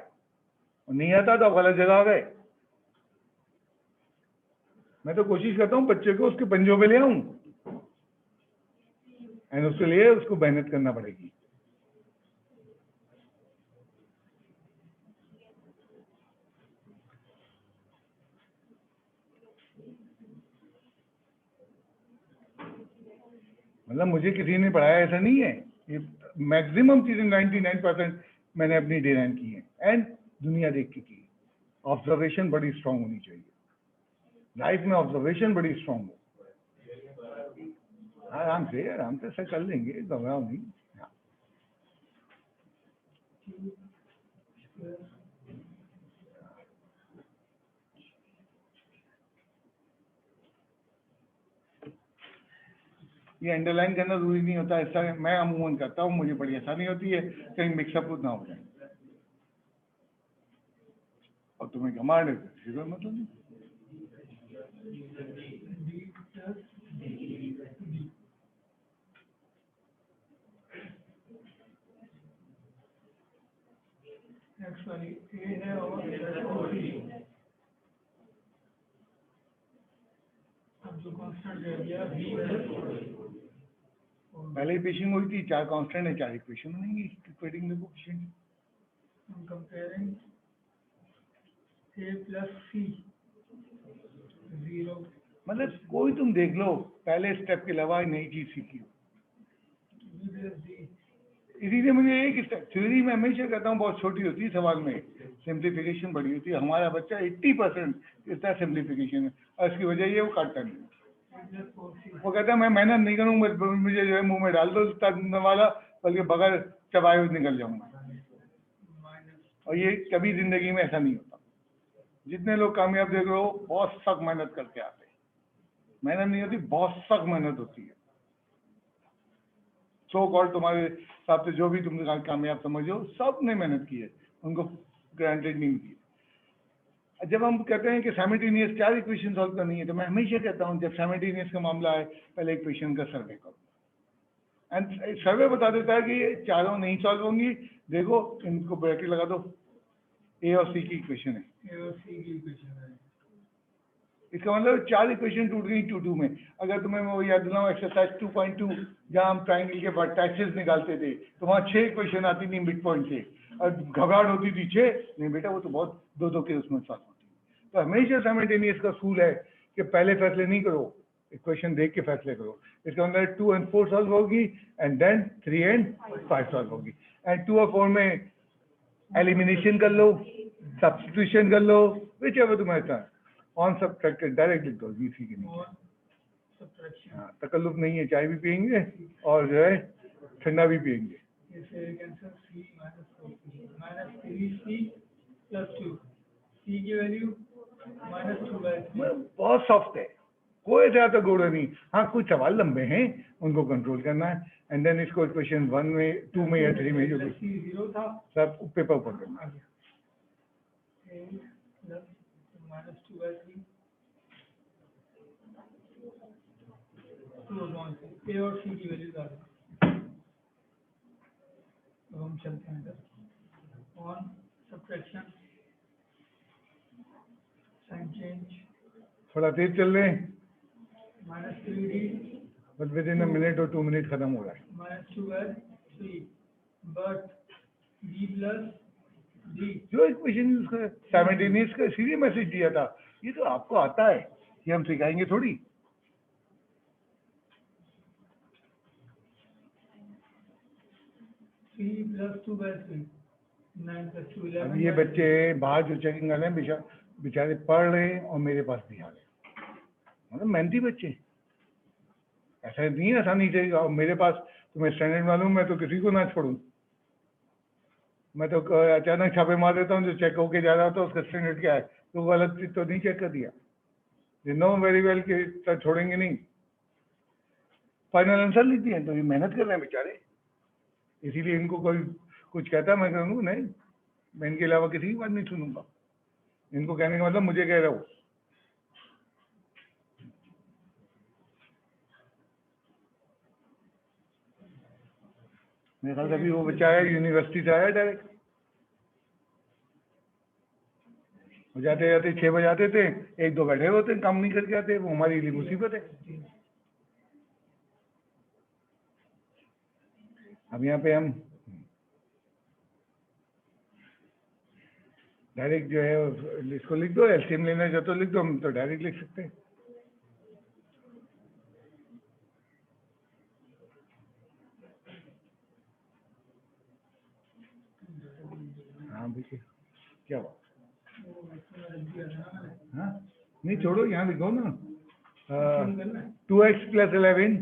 और नहीं आता तो आप गलत जगह आ गए। मैं तो कोशिश करता हूँ बच्चे को उसके पंजों पे ले आऊं, एंड उसके लिए उसको मेहनत करना पड़ेगी। मतलब मुझे किसी ने पढ़ाया ऐसा नहीं है, ये मैक्सिमम चीजें 99% मैंने अपनी डिजाइन की है, एंड दुनिया देख के की। ऑब्जर्वेशन बड़ी स्ट्रांग होनी चाहिए लाइफ में, ऑब्जर्वेशन बड़ी स्ट्रांग हो। आराम से ऐसा कर लेंगे, घबराओ नहीं। हाँ। ये अंडरलाइन करना जरूरी नहीं होता, ऐसा मैं अमूमन करता हूँ, मुझे बड़ी आसानी होती है, कहीं मिक्सअप ना हो जाए। और तुम्हें कमांड है फिर मतलब नहीं। एक्चुअली ए है और अब जो कांस्टेंट दे दिया बी है, पहले इक्वेशन हुई थी, 4 कांस्टेंट है, 4 इक्वेशन बनेंगी इक्वेटिंग द कोएफिशिएंट। हम कंपेयरिंग ए प्लस सी 0, मतलब कोई तुम देख लो, पहले स्टेप के अलावा नई चीज सीखी हो, बी प्लस डी। इसीलिए मुझे एक स्टेप थ्योरी में हमेशा कहता हूँ बहुत छोटी होती है, सवाल में सिंप्लीफिकेशन बड़ी होती है। हमारा बच्चा 80% इसका सिंप्लीफिकेशन है, और इसकी वजह ये वो काटता नहीं, वो कहता है मैं मेहनत नहीं करूँगा, मुझे जो है मुंह में डाल दो वाला, बल्कि बगैर चबाए हुए निकल जाऊंगा। और ये कभी जिंदगी में ऐसा नहीं होता। जितने लोग कामयाब देख रहे हो, बहुत सख्त मेहनत करके आते हैं। मेहनत नहीं होती, बहुत सख्त मेहनत होती है। सो कॉल्ड तुम्हारे हिसाब से जो भी तुम कामयाब समझो, सब ने मेहनत की है, उनको ग्रांटेड नहीं मिली। जब हम कहते हैं कि साइमल्टेनियस 4 इक्वेशन सॉल्व करनी है, तो मैं हमेशा कहता हूँ जब साइमल्टेनियस का मामला है, पहले इक्वेशन का सर्वे करो, एंड सर्वे बता देता है कि ये चारों नहीं सॉल्व होंगी। देखो, इनको ब्रैकेट लगा दो, ए और सी की इक्वेशन है, ए और सी की इक्वेशन है। इसका मतलब 4 इक्वेशन टूट गई 2-2 में। अगर तुम्हें मैं वो याद दिलाऊं एक्सरसाइज 2.2, जहाँ हम ट्राइंगल के वर्टेक्सेस निकालते थे, तो वहाँ 6 इक्वेशन आती थी मिड पॉइंट से, और घबराहट होती थी 6 नहीं बेटा, वो तो बहुत 2-2 के उसमें सॉल्व होती है। तो हमेशा साइमल्टेनियस का असूल है कि पहले फैसले नहीं करो, इक्वेशन देख के फैसले करो। इसका मतलब 2 and 4 सॉल्व होगी, एंड देन 3 and 5 सॉल्व होगी, एंड 2 और 4 में एलिमिनेशन कर लो, सब्स्टिट्यूशन कर लो, विच एवर तुम्हारे साथ, ऑन सब्ट्रैक्टेड डायरेक्ट लिख दो बीसी के नीचे। हाँ, तकल्लुफ नहीं है, चाय भी पियेंगे और जो है ठंडा भी पियेंगे। सी की वैल्यू -2/3। बहुत सॉफ्ट है, कोई ज़्यादा गोड़ा नहीं, हाँ कुछ सवाल लंबे हैं उनको कंट्रोल करना है, एंड देन इसको क्वेश्चन 1 में 2 में या 3 में जो भी सी 0 था सब पेपर ऊपर करना आ गया 8 प्लस माइनस 2/3 ए और सी की वैल्यूज आ गई। तो हम चलते हैं इधर ऑन सब्ट्रैक्शन साइन चेंज थोड़ा तेज चल रहे हैं, -3d but with in a minute और 2 मिनट खत्म हो रहा है। -2/3 बट b प्लस d जो इक्वेशन उसका साइमल्टेनियस का सीधे मैसेज दिया था, ये तो आपको आता है, ये हम सिखाएंगे थोड़ी। 3 प्लस 2/3 9 प्लस 2 अब 11 ये बच्चे बाहर जो चेकिंग कर रहे हैं बेचारे पढ़ रहे हैं और मेरे पास भी आ रहे हैं, मतलब मेहनती बच्चे, ऐसा नहीं है आसानी से और मेरे पास तुम्हें स्टैंडर्ड मालूम, मैं तो किसी को ना छोड़ूं, मैं तो अचानक छापे मार देता हूँ, जो चेक होके जा रहा होता है उसका स्टैंडर्ड क्या है, तो गलत चीज तो नहीं चेक कर दिया, दे नो वेरी वेल कि तो छोड़ेंगे नहीं, फाइनल आंसर लिखती हैं, तो ये मेहनत कर रहे हैं बेचारे, इसीलिए इनको कोई कुछ कहता मैं कहूँगा नहीं, मैं इनके अलावा किसी की बात नहीं सुनूंगा, इनको कहने का मतलब मुझे कह रहा हो। मेरे ख्याल से अभी वो बच्चा आया यूनिवर्सिटी से आया डायरेक्ट, वो जाते जाते 6 बजे आते थे, 1-2 बैठे होते काम नहीं करके आते, वो हमारे लिए मुसीबत है। अब यहाँ पे हम डायरेक्ट जो है इसको लिख दो, एलसीएम लेना चाहते तो लिख दो, हम तो डायरेक्ट लिख सकते हैं। हाँ देखिए क्या हुआ, हाँ नहीं छोड़ो, यहाँ लिखो ना 2x + 11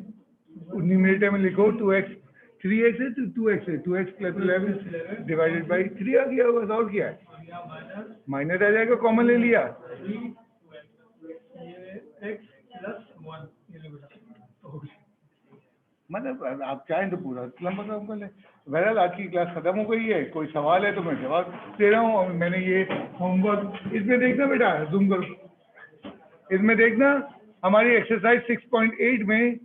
न्यूमरेटर में लिखो 2x 3x है तो 2x है, 2x + 11 डिवाइडेड बाई 3 आ गया होगा, और क्या है माइनस आ जाएगा, कॉमन ले लिया, x + 1 ये लो बेटा, मतलब आप चाहें तो पूरा लंबा काम कर ले। बहरहाल आज की क्लास खत्म हो गई है, कोई सवाल है तो मैं जवाब दे रहा हूँ, और मैंने ये होमवर्क इसमें देखना बेटा, जूम करो, इसमें देखना हमारी एक्सरसाइज 6.8 में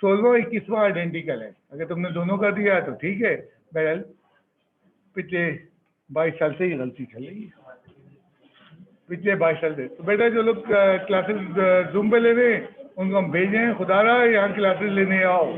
16वां 21वां आइडेंटिकल है, अगर तुमने दोनों कर दिया तो ठीक है, बहरहाल पिछले 22 साल से ही गलती कर ली, पिछले 22 साल से। तो बेटा जो लोग क्लासेस जूम पे ले रहे हैं उनको हम भेजें, खुदा रहा यहाँ क्लासेस लेने आओ।